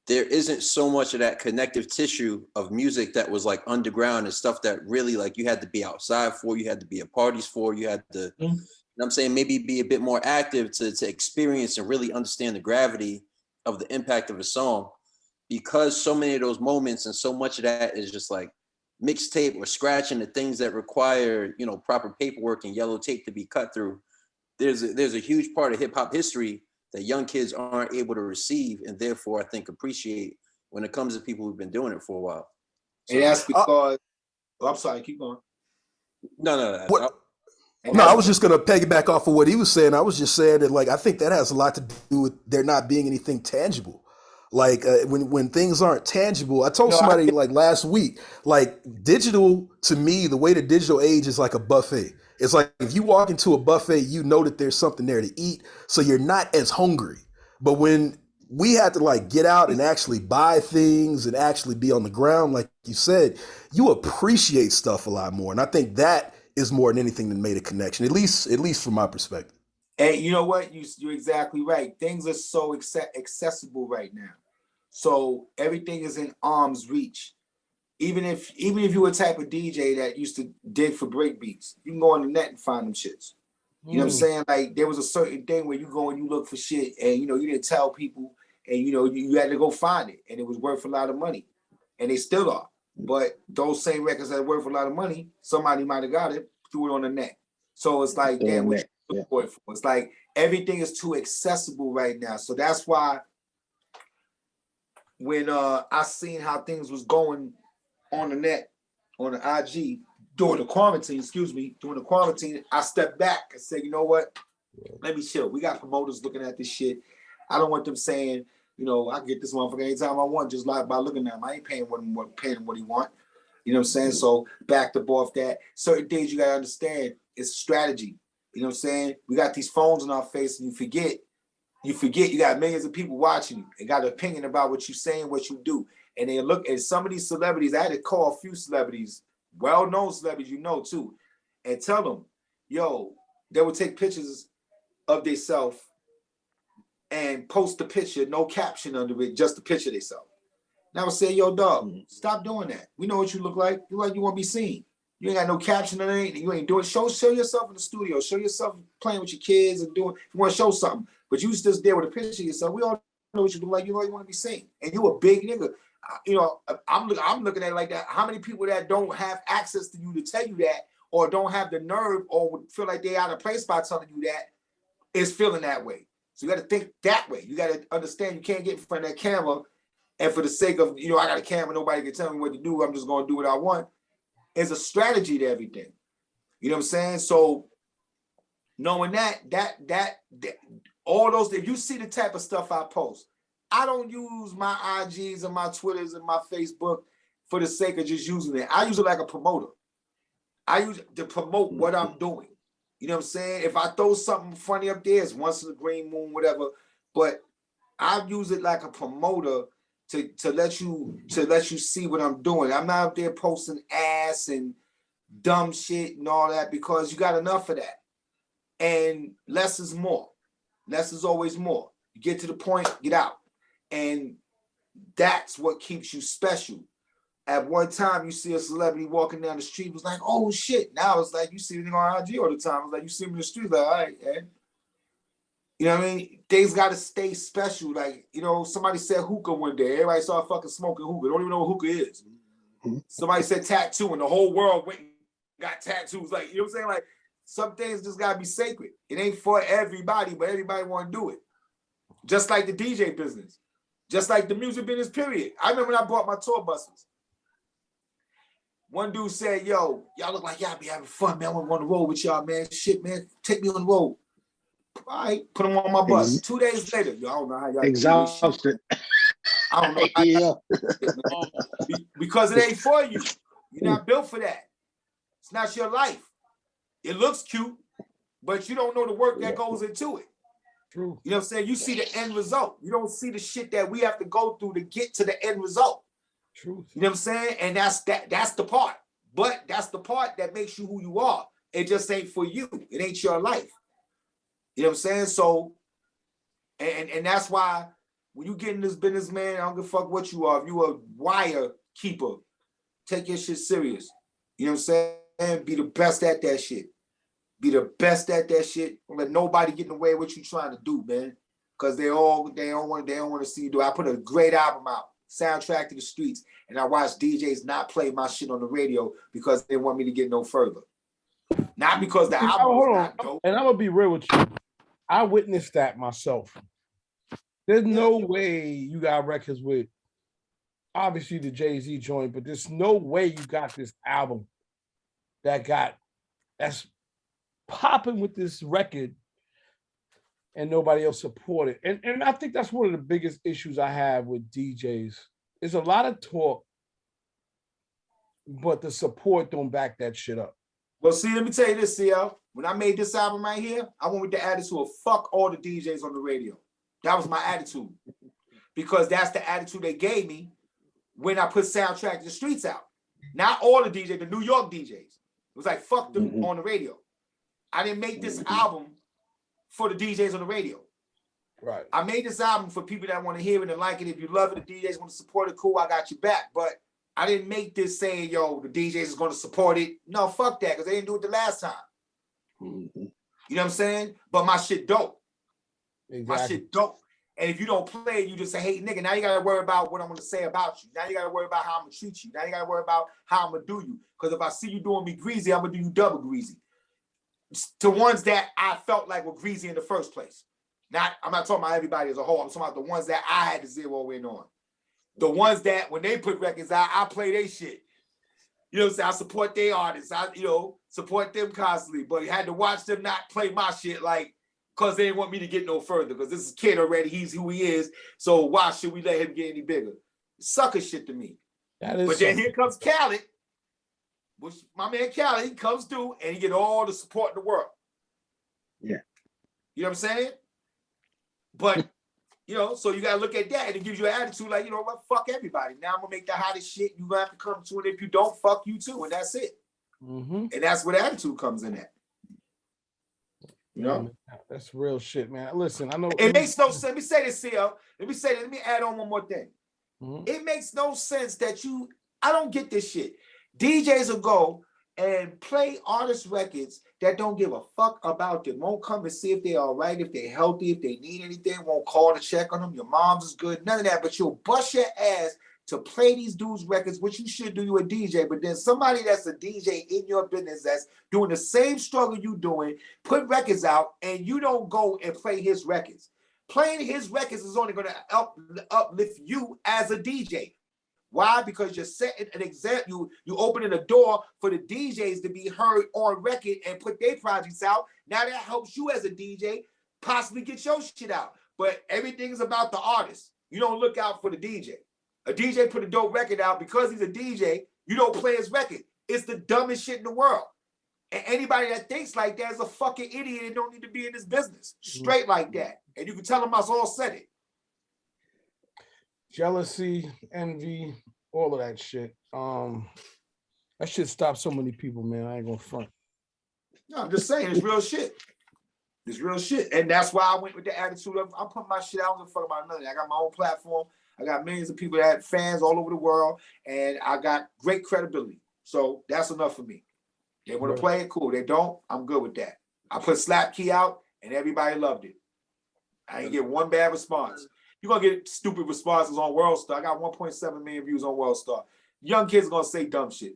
there isn't so much of that connective tissue of music that was like underground and stuff that really like you had to be outside for, you had to be at parties for, you had to, you know what I'm saying, maybe be a bit more active to experience and really understand the gravity of the impact of a song, because so many of those moments and so much of that is just like mixtape or scratching, the things that require, you know, proper paperwork and yellow tape to be cut through. There's a huge part of hip hop history that young kids aren't able to receive, and therefore I think appreciate when it comes to people who've been doing it for a while. So, and that's because I'm sorry, keep going. No. No, I was just gonna piggyback off of what he was saying. I was just saying that, like, I think that has a lot to do with there not being anything tangible. Like when things aren't tangible, I told somebody like last week, like digital to me, the way the digital age is like a buffet. It's like if you walk into a buffet, you know that there's something there to eat, so you're not as hungry. But when we had to like get out and actually buy things and actually be on the ground, like you said, you appreciate stuff a lot more. And I think that is more than anything that made a connection, at least from my perspective. And you know what? You're exactly right. Things are so accessible right now. So everything is in arm's reach. Even if you were a type of DJ that used to dig for break beats, you can go on the net and find them shits. You know what I'm saying? Like there was a certain thing where you go and you look for shit and you know you didn't tell people and you know you had to go find it and it was worth a lot of money. And they still are. But those same records that are worth a lot of money, somebody might have got it, threw it on the net. So it's like, damn, what you look for it for? It's like everything is too accessible right now. So that's why when I seen how things was going on the net, on the IG, during the quarantine, I stepped back and said, you know what? Let me chill. We got promoters looking at this shit. I don't want them saying, you know, I get this motherfucker anytime I want, just like by looking at him. I ain't paying him what he want. You know what I'm saying? So back to off that. Certain things you gotta understand, it's strategy. You know what I'm saying? We got these phones in our face and you forget you got millions of people watching you and got an opinion about what you saying, what you do. And they look at some of these celebrities. I had to call a few celebrities, well-known celebrities, you know, too, and tell them, yo, they would take pictures of themselves and post the picture, no caption under it, just the picture of themselves. And I would say, yo, dog, stop doing that. We know what you look like. You look like you want to be seen. You ain't got no caption or anything. You ain't doing. Show yourself in the studio. Show yourself playing with your kids and doing. If you want to show something, but you just there with a picture of yourself. We all know what you look like. You know you want to be seen, and you a big nigga. You know, I'm looking at it like that. How many people that don't have access to you to tell you that, or don't have the nerve, or would feel like they out of place by telling you that, is feeling that way. So you got to think that way. You got to understand you can't get in front of that camera, and for the sake of, you know, I got a camera, nobody can tell me what to do. I'm just going to do what I want. It's a strategy to everything. You know what I'm saying? So knowing that all those, if you see the type of stuff I post, I don't use my IGs and my Twitters and my Facebook for the sake of just using it. I use it like a promoter. I use it to promote what I'm doing. You know what I'm saying? If I throw something funny up there, it's once in a green moon, whatever. But I use it like a promoter to let you see what I'm doing. I'm not up there posting ass and dumb shit and all that because you got enough of that. And less is more. Less is always more. You get to the point, get out. And that's what keeps you special. At one time, you see a celebrity walking down the street, it was like, oh shit. Now it's like you see it on IG all the time. It's like you see him in the street, like, all right, Ed. You know what I mean? Things got to stay special. Like, you know, somebody said hookah one day. Everybody started fucking smoking hookah. Don't even know what hookah is. Somebody said tattoo, and the whole world went and got tattoos. Like, you know what I'm saying? Like, some things just got to be sacred. It ain't for everybody, but everybody want to do it. Just like the DJ business. Just like the music business, period. I remember when I bought my tour buses. One dude said, yo, y'all look like y'all be having fun, man. I want to go on the road with y'all, man. Shit, man. Take me on the road. All right, put them on my bus. 2 days later, yo, I don't know how y'all Exhausted. I don't know how y'all because it ain't for you. You're not built for that. It's not your life. It looks cute, but you don't know the work that goes into it. True. You know what I'm saying? You see the end result. You don't see the shit that we have to go through to get to the end result. True. You know what I'm saying? And that's the part. But that's the part that makes you who you are. It just ain't for you. It ain't your life. You know what I'm saying? So, and that's why when you get in this business, man, I don't give a fuck what you are. If you a wire keeper, take your shit serious. You know what I'm saying? Be the best at that shit. Be the best at that shit. Don't let nobody get in the way of what you trying to do, man. Because they don't want to see you do it. I put a great album out, Soundtrack to the Streets, and I watch DJs not play my shit on the radio because they want me to get no further. Not because the album is not dope. And I'm gonna be real with you. I witnessed that myself. There's no way you got records with obviously the Jay-Z joint, but there's no way you got this album that's popping with this record and nobody else support it. And I think that's one of the biggest issues I have with DJs. There's a lot of talk, but the support don't back that shit up. Well, see, let me tell you this, CL. When I made this album right here, I went with the attitude of fuck all the DJs on the radio. That was my attitude. Because that's the attitude they gave me when I put Soundtrack to the Streets out. Not all the DJs, the New York DJs. It was like, fuck them on the radio. I didn't make this album for the DJs on the radio. Right. I made this album for people that want to hear it and like it. If you love it, the DJs want to support it, cool, I got your back. But I didn't make this saying, yo, the DJs is going to support it. No, fuck that, because they didn't do it the last time. You know what I'm saying? But my shit dope. Exactly. My shit dope. And if you don't play it, you just say, hey, nigga, now you got to worry about what I'm going to say about you. Now you got to worry about how I'm going to treat you. Now you got to worry about how I'm going to do you. Because if I see you doing me greasy, I'm going to do you double greasy. To ones that I felt like were greasy in the first place. I'm not talking about everybody as a whole. I'm talking about the ones that I had to zero in on. The ones that when they put records out, I play their shit. You know what I'm saying? I support their artists. I, support them constantly. But you had to watch them not play my shit like, because they didn't want me to get no further. Because this is a kid already. He's who he is. So why should we let him get any bigger? Sucker shit to me. But then here comes Khaled. Which my man Khaled, he comes through and he get all the support in the world. Yeah. You know what I'm saying? But, so you got to look at that and it gives you an attitude like, you know what, fuck everybody. Now I'm going to make the hottest shit. You're going to have to come to it. If you don't, fuck you too. And that's it. And that's where the attitude comes in at. You know? That's real shit, man. Listen, I know. It makes no sense. Let me say this, CL. Let me add on one more thing. It makes no sense that I don't get this shit. DJs will go and play artist records that don't give a fuck about them. Won't come and see if they're all right, if they're healthy, if they need anything. Won't call to check on them. Your mom's is good. None of that. But you'll bust your ass to play these dudes' records, which you should do. You a DJ. But then somebody that's a DJ in your business that's doing the same struggle you doing, put records out, and you don't go and play his records. Playing his records is only going to uplift you as a DJ. Why? Because you're setting an example. You opening a door for the DJs to be heard on record and put their projects out. Now that helps you as a DJ possibly get your shit out. But everything is about the artist. You don't look out for the DJ. A DJ put a dope record out because he's a DJ. You don't play his record. It's the dumbest shit in the world. And anybody that thinks like that is a fucking idiot and don't need to be in this business. Straight like that. And you can tell them I all said it. Jealousy, envy, all of that shit. That shit stopped so many people, man. I ain't gonna front. No, I'm just saying, it's real shit. It's real shit. And that's why I went with the attitude of, I'm putting my shit out. I don't give a fuck about nothing. I got my own platform. I got millions of people that have fans all over the world. And I got great credibility. So that's enough for me. They want to play it, cool. They don't, I'm good with that. I put Slap Key out and everybody loved it. I ain't get one bad response. You're going to get stupid responses on Worldstar. I got 1.7 million views on Worldstar. Young kids are going to say dumb shit.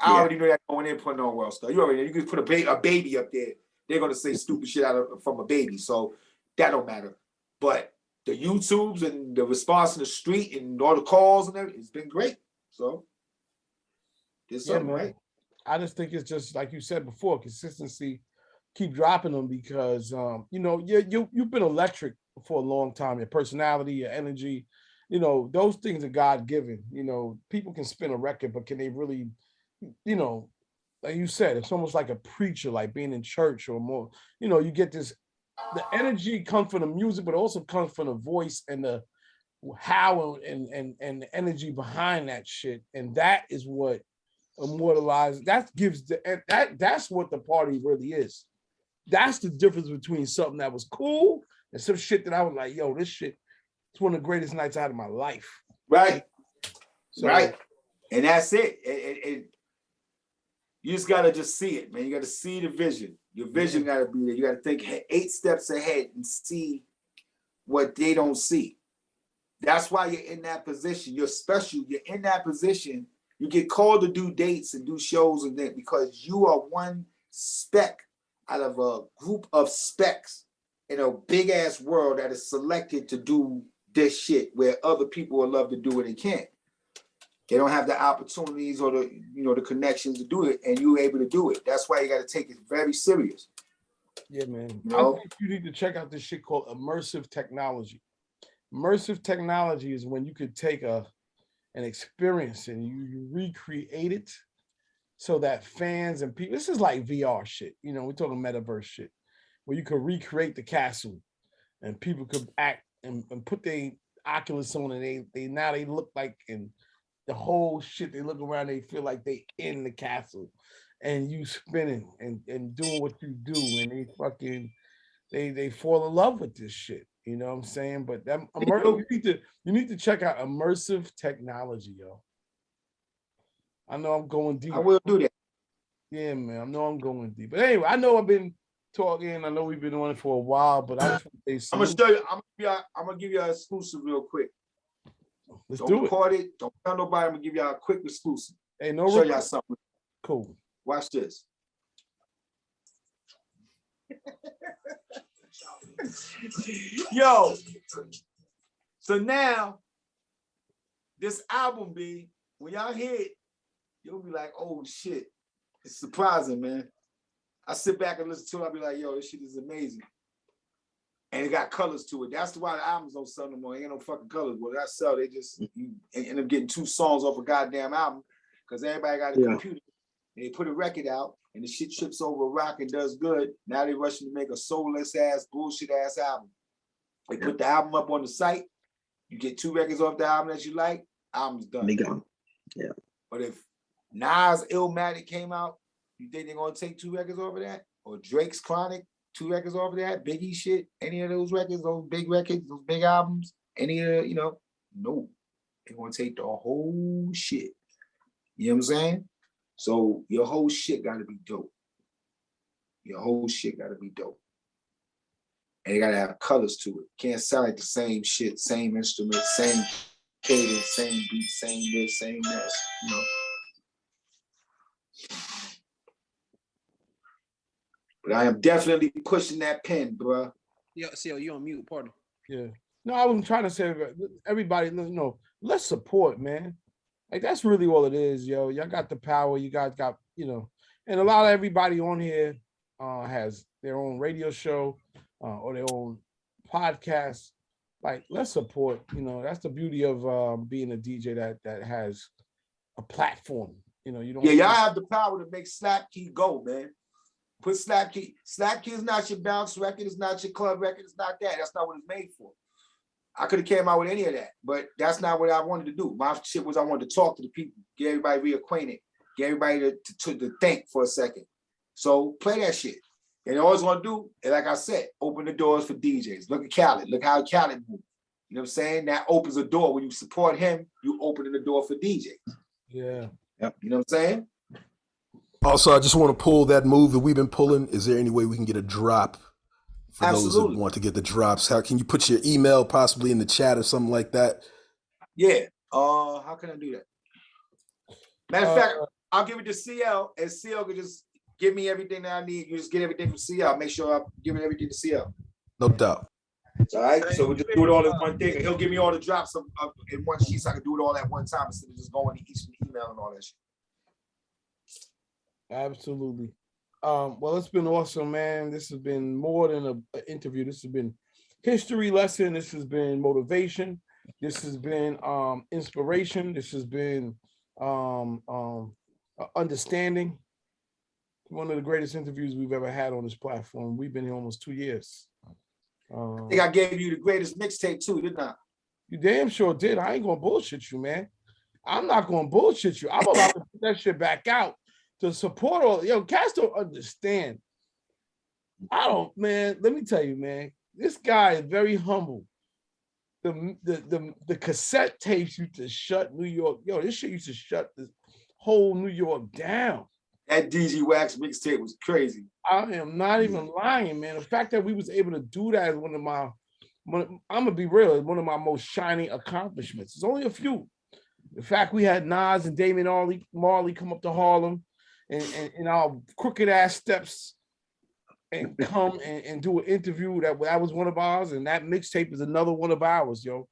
I already know that going in putting on Worldstar. You already know. You can put a baby up there. They're going to say stupid shit from a baby. So that don't matter. But the YouTubes and the response in the street and all the calls and everything, it's been great. So there's something, right? I just think it's just like you said before, consistency. Keep dropping them because you know, you've been electric for a long time. Your personality, your energy, you know, those things are God-given. You know, people can spin a record, but can they really, you know, like you said, it's almost like a preacher, like being in church or more, you know, you get this, the energy comes from the music, but also comes from the voice and the how and the energy behind that shit. And that is what immortalized, that gives that's what the party really is. That's the difference between something that was cool and some shit that I was like, yo, this shit, it's one of the greatest nights out of my life. Right. So, right. And that's it. You just gotta just see it, man. You gotta see the vision. Your vision gotta be there. You gotta think 8 steps ahead and see what they don't see. That's why you're in that position. You're special. You're in that position. You get called to do dates and do shows and that because you are one speck out of a group of specks in a big ass world that is selected to do this shit where other people would love to do it and can't. They don't have the opportunities or the, you know, the connections to do it, and you're able to do it. That's why you got to take it very serious. Yeah, man. You know? I think you need to check out this shit called immersive technology. Immersive technology is when you could take an experience and you recreate it so that fans and people, this is like VR shit, you know, we're talking metaverse shit, where you could recreate the castle and people could act and put their Oculus on and they now they look like in the whole shit, they look around, they feel like they in the castle and you spinning and doing what you do and they fucking, they fall in love with this shit. You know what I'm saying? But that you need to check out immersive technology, yo. I know I'm going deep. I will do that. Yeah, man. I know I'm going deep. But anyway, I know I've been talking. I know we've been on it for a while, but I just want to say I'm gonna show you. I'm gonna give you an exclusive real quick. Let's don't do record it. Don't tell nobody. I'm gonna give y'all a quick exclusive. Hey, no, show y'all something. Cool. Watch this. Yo. So now, this album be, when y'all hear it, you'll be like, oh shit. It's surprising, man. I sit back and listen to it, I'll be like, yo, this shit is amazing. And it got colors to it. That's why the albums don't sell no more. Ain't no fucking colors. Well, that sell, they just you end up getting 2 songs off a goddamn album because everybody got a computer. And they put a record out and the shit trips over a rock and does good. Now they rushing to make a soulless ass, bullshit ass album. They put the album up on the site. You get 2 records off the album that you like, album's done. They gone. Yeah. But if Nas Illmatic came out, you think they're gonna take 2 records off of that? Or Drake's Chronic, 2 records off of that? Biggie shit, any of those records, those big albums, any of, you know, no. They're gonna take the whole shit. You know what I'm saying? So your whole shit gotta be dope. Your whole shit gotta be dope. And you gotta have colors to it. Can't sound like the same shit, same instrument, same cadence, same beat, same this, same that, you know. But I am definitely pushing that pen, bro. Yo, CL, you on mute, pardon. Yeah. No, I was trying to say, everybody, you know, let's support, man. Like, that's really all it is, yo. Y'all got the power. You guys got, you know, and a lot of everybody on here has their own radio show or their own podcast. Like, let's support, you know, that's the beauty of being a DJ that has a platform. You know, you don't. Yeah, y'all have the power to make Slap Key go, man. Put Slap Key. Slap Key is not your bounce record. It's not your club record. It's not that. That's not what it's made for. I could have came out with any of that, but that's not what I wanted to do. My shit was I wanted to talk to the people, get everybody reacquainted, get everybody to think for a second. So play that shit. And all it's gonna do, and like I said, open the doors for DJs. Look at Khaled. Look how Khaled moved. You know what I'm saying? That opens a door. When you support him, you opening the door for DJs. Yeah. Yep. You know what I'm saying? Also, I just want to pull that move that we've been pulling. Is there any way we can get a drop for those that want to get the drops? How can you put your email possibly in the chat or something like that? Yeah. How can I do that? Matter of fact, I'll give it to CL, and CL can just give me everything that I need. You just get everything from CL. Make sure I'm giving everything to CL. No doubt. All right. So we'll just do it all in one thing, and he'll give me all the drops in one sheet, so I can do it all at one time instead of just going to each email and all that shit. Absolutely. Well, it's been awesome, man. This has been more than an interview. This has been history lesson. This has been motivation. This has been inspiration. This has been understanding. One of the greatest interviews we've ever had on this platform. We've been here almost 2 years. I think I gave you the greatest mixtape too, didn't I? You damn sure did. I ain't gonna bullshit you, man. I'm not gonna bullshit you. I'm about to put that shit back out to support all. Yo, cats don't understand. Man. Let me tell you, man. This guy is very humble. The cassette tapes used to shut New York. Yo, this shit used to shut the whole New York down. That Digiwaxx mixtape was crazy. I am not even lying, man. The fact that we was able to do that is I'm gonna be real, one of my most shining accomplishments. It's only a few. The fact we had Nas and Damian Marley come up to Harlem and our crooked ass steps and come and do an interview that was one of ours, and that mixtape is another one of ours, yo.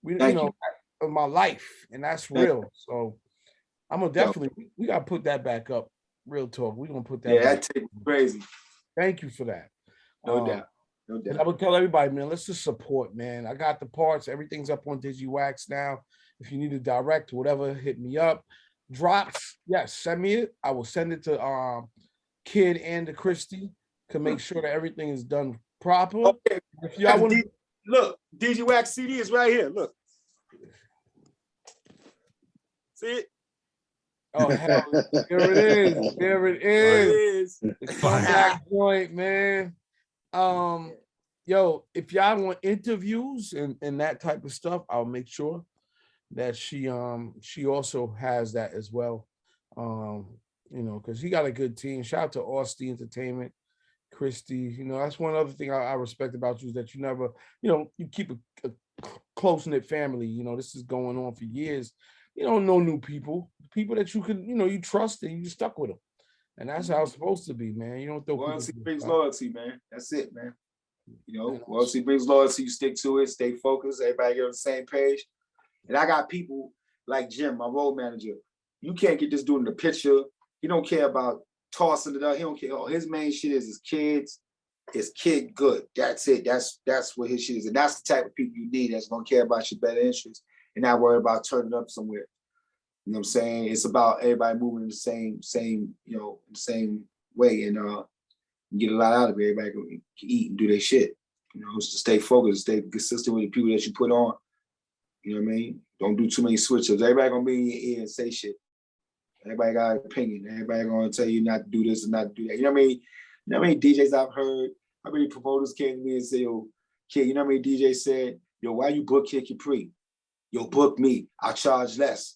Of my life, and that's real. So I'm gonna definitely we gotta put that back up. Real talk. We're gonna put that. Yeah, that tape was crazy. Thank you for that. No doubt. No doubt. I would tell everybody, man, let's just support, man. I got the parts. Everything's up on Digiwaxx now. If you need a direct, whatever, hit me up. Drops, yes, send me it. I will send it to Kid and to Christy to make sure that everything is done proper. Okay. If y'all want look, Digiwaxx CD is right here. Look. See it? Oh, hell, there it is. There it is. The comeback joint, man. Yo, if y'all want interviews and that type of stuff, I'll make sure that she also has that as well. You know, because he got a good team. Shout out to Austin Entertainment, Christy. You know, that's one other thing I respect about you is that you never, you know, you keep a close-knit family. You know, this is going on for years. You don't know new people that you can, you know, you trust and you stuck with them. And that's how it's supposed to be, man. You don't throw loyalty brings loyalty, man. That's it, man. You know, loyalty brings loyalty. You stick to it, stay focused. Everybody get on the same page. And I got people like Jim, my road manager. You can't get this dude in the picture. He don't care about tossing it up. He don't care. Oh, his main shit is his kids. His kid good. That's it. That's what his shit is. And that's the type of people you need that's gonna care about your better interests and not worry about turning up somewhere. You know what I'm saying? It's about everybody moving in the same, you know, the same way and get a lot out of it. Everybody can eat and do their shit. You know, just stay focused, stay consistent with the people that you put on. You know what I mean? Don't do too many switch-ups. Everybody gonna be in your ear and say shit. Everybody got an opinion. Everybody gonna tell you not to do this and not to do that. You know what I mean? You know how many DJs I've heard? How many promoters came to me and say, yo, kid, you know how many DJs said, yo, why you book Kid Capri? Yo, book me. I'll charge less.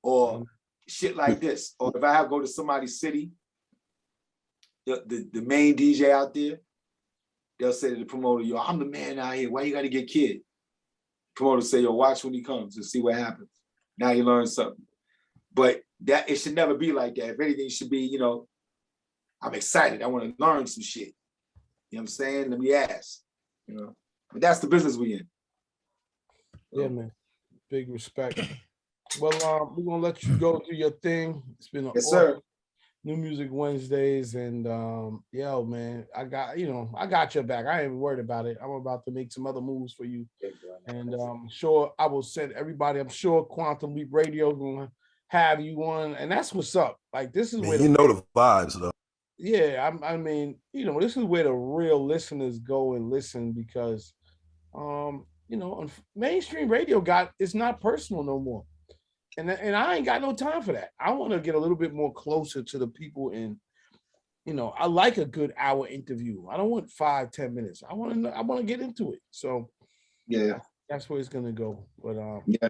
Or shit like this. Or if I have to go to somebody's city, the main DJ out there, they'll say to the promoter, yo, I'm the man out here. Why you gotta get Kid? Promoter say, yo, watch when he comes and see what happens. Now you learn something. But that it should never be like that. If anything, it should be, you know, I'm excited. I want to learn some shit. You know what I'm saying? Let me ask. You know, but that's the business we in. Yeah, man. Big respect. Well, we're gonna let you go do your thing. It's been an awesome New Music Wednesdays, and yo, man, I got your back. I ain't even worried about it. I'm about to make some other moves for you, and sure I will send everybody. I'm sure Quantum Leap Radio gonna have you on, and that's what's up. Like this is Man, where you know the vibes though. yeah, I mean, this is where the real listeners go and listen because, mainstream radio it's not personal no more, and I ain't got no time for that. I want to get a little bit more closer to the people, and I like a good hour interview. I don't want 5-10 minutes. I want to get into it. So yeah, that's where it's gonna go. But yeah.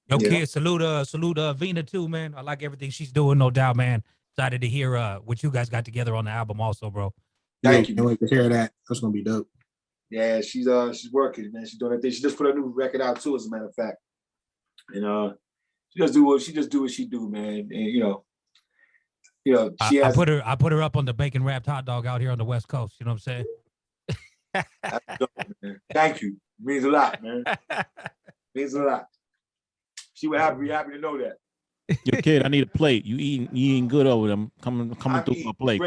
Yo, kid, salute Vina too, man. I like everything she's doing, no doubt, man. Excited to hear what you guys got together on the album also, bro. Thank you. Can't wait to hear that. That's gonna be dope. Yeah, she's working, man. She's doing that thing. She just put a new record out too, as a matter of fact. And she just do what she do, man. And she has. I put her up on the bacon wrapped hot dog out here on the West Coast. You know what I'm saying? Dope, man. Thank you. Means a lot, man. Means a lot. She would be happy to know that. Yo, kid, I need a plate. You eating good over there. I'm coming through for a plate.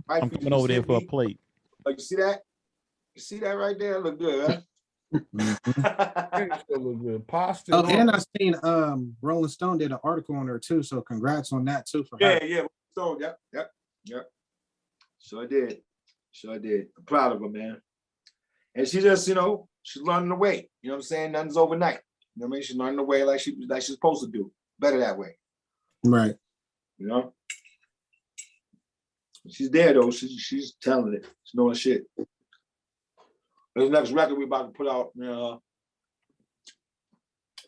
I'm coming over there for a plate. Oh, you see that? You see that right there? Look good, huh? look good. Pasta. Oh, and I seen Rolling Stone did an article on her too. So congrats on that too for her. Yeah. So yep. Sure did. I'm proud of her, man. And she just, she's learning the way. You know what I'm saying? Nothing's overnight. You know what I mean? She's learning the way like she's supposed to do. Better that way. Right. She's there though. She's telling it. She's knowing shit. The next record we about to put out,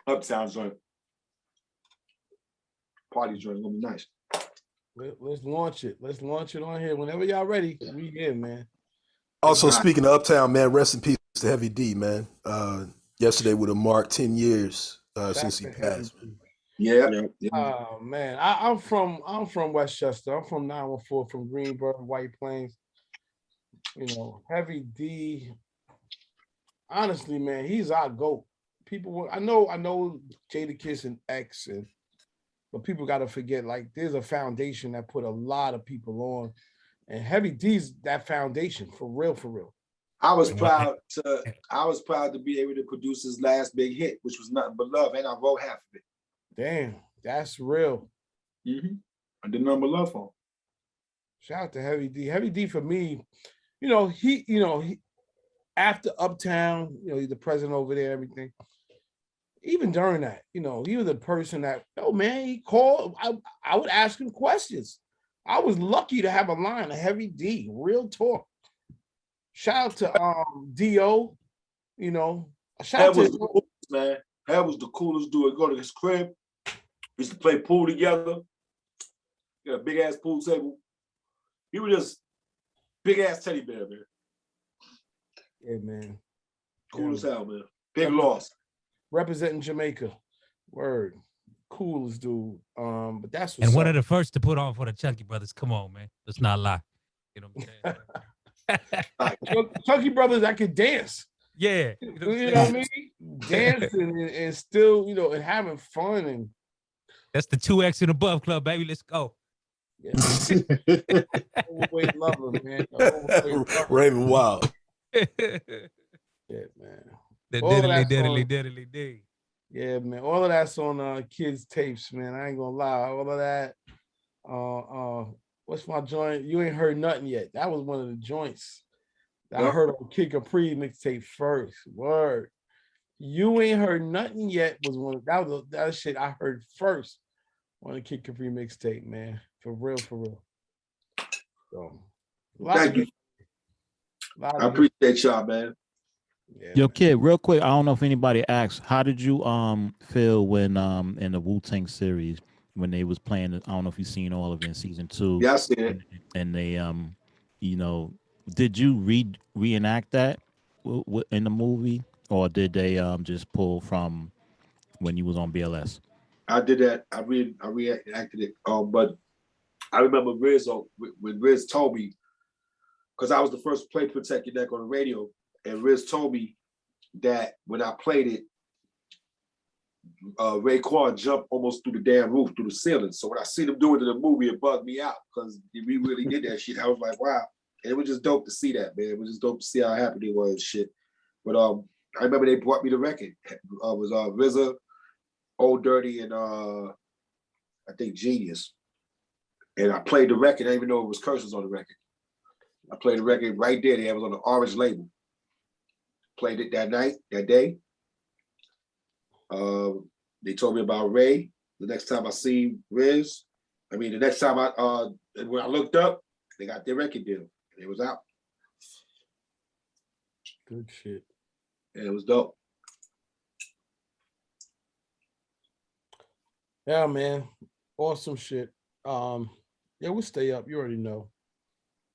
Uptown joint. Party joint, gonna be nice. Let's launch it. Let's launch it on here. Whenever y'all ready, we here, man. Also, speaking of Uptown, man, rest in peace to Heavy D, man. Yesterday would have marked 10 years since he passed. Yeah. Oh man, I'm from Westchester. I'm from 914, from Greenburg, White Plains. Heavy D. Honestly, man, he's our GOAT. People, I know Jadakiss and X, but people got to forget, like, there's a foundation that put a lot of people on, and Heavy D's that foundation for real. I was proud to be able to produce his last big hit, which was Nothing But Love, and I wrote half of it. Damn, that's real. Mm-hmm. I did Nothing But Love for him. Shout out to Heavy D. Heavy D for me, he after Uptown, he's the president over there, everything. Even during that, he was a person that, he called. I would ask him questions. I was lucky to have a line, a Heavy D, real talk. Shout out to D.O., shout out to the coolest, man. That was the coolest dude. Go to his crib. We used to play pool together. Got a big ass pool table. He was just big ass teddy bear, man. Yeah, man. Cool as hell, man. Big loss. Representing Jamaica. Word. Coolest dude. But that's what's one of the first to put on for the Chunky Brothers. Come on, man. Let's not lie. You know what I'm saying? Chunky Brothers that could dance. Yeah. You know what I mean? Dancing and still, and having fun. And that's the 2X and above club, baby. Let's go. Yeah. Overweight lover, man. Raven Wild. Yeah, man. Diddly. Yeah, man. All of that's on kids' tapes, man. I ain't gonna lie. All of that. What's my joint? You Ain't Heard Nothing Yet. That was one of the joints that I heard on Kid Capri mixtape first. Word. You Ain't Heard Nothing Yet was one. That was shit I heard first on the Kid Capri mixtape, man. For real. So, thank you. I appreciate y'all, man. Yeah, yo, kid, real quick, I don't know if anybody asked, how did you feel when in the Wu-Tang series when they was playing? I don't know if you've seen all of it in season 2. Yeah, I see it. And they did you reenact that in the movie, or did they just pull from when you was on BLS? I did that. I reenacted it. But I remember Riz when Riz told me, because I was the first play Protect Your Neck on the radio, and Riz told me that when I played it, Raekwon jumped almost through the damn roof, through the ceiling. So when I seen him do it in the movie, it bugged me out because we really did that shit. I was like, wow. And it was just dope to see that, man. It was just dope to see how happy they were and shit. But I remember they brought me the record. It was RZA, Old Dirty, and I think Genius. And I played the record. I didn't even know it was curses on the record. I played the record right there. It was on the orange label. Played it that night, that day. They told me about Ray. The next time I see Riz, the next time when I looked up, they got their record deal. It was out. Good shit. And it was dope. Yeah, man. Awesome shit. Yeah, we'll stay up. You already know.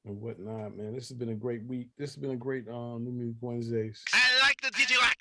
And whatnot, man. This has been a great week. This has been a great New Music Wednesdays. I like the Digiwaxx.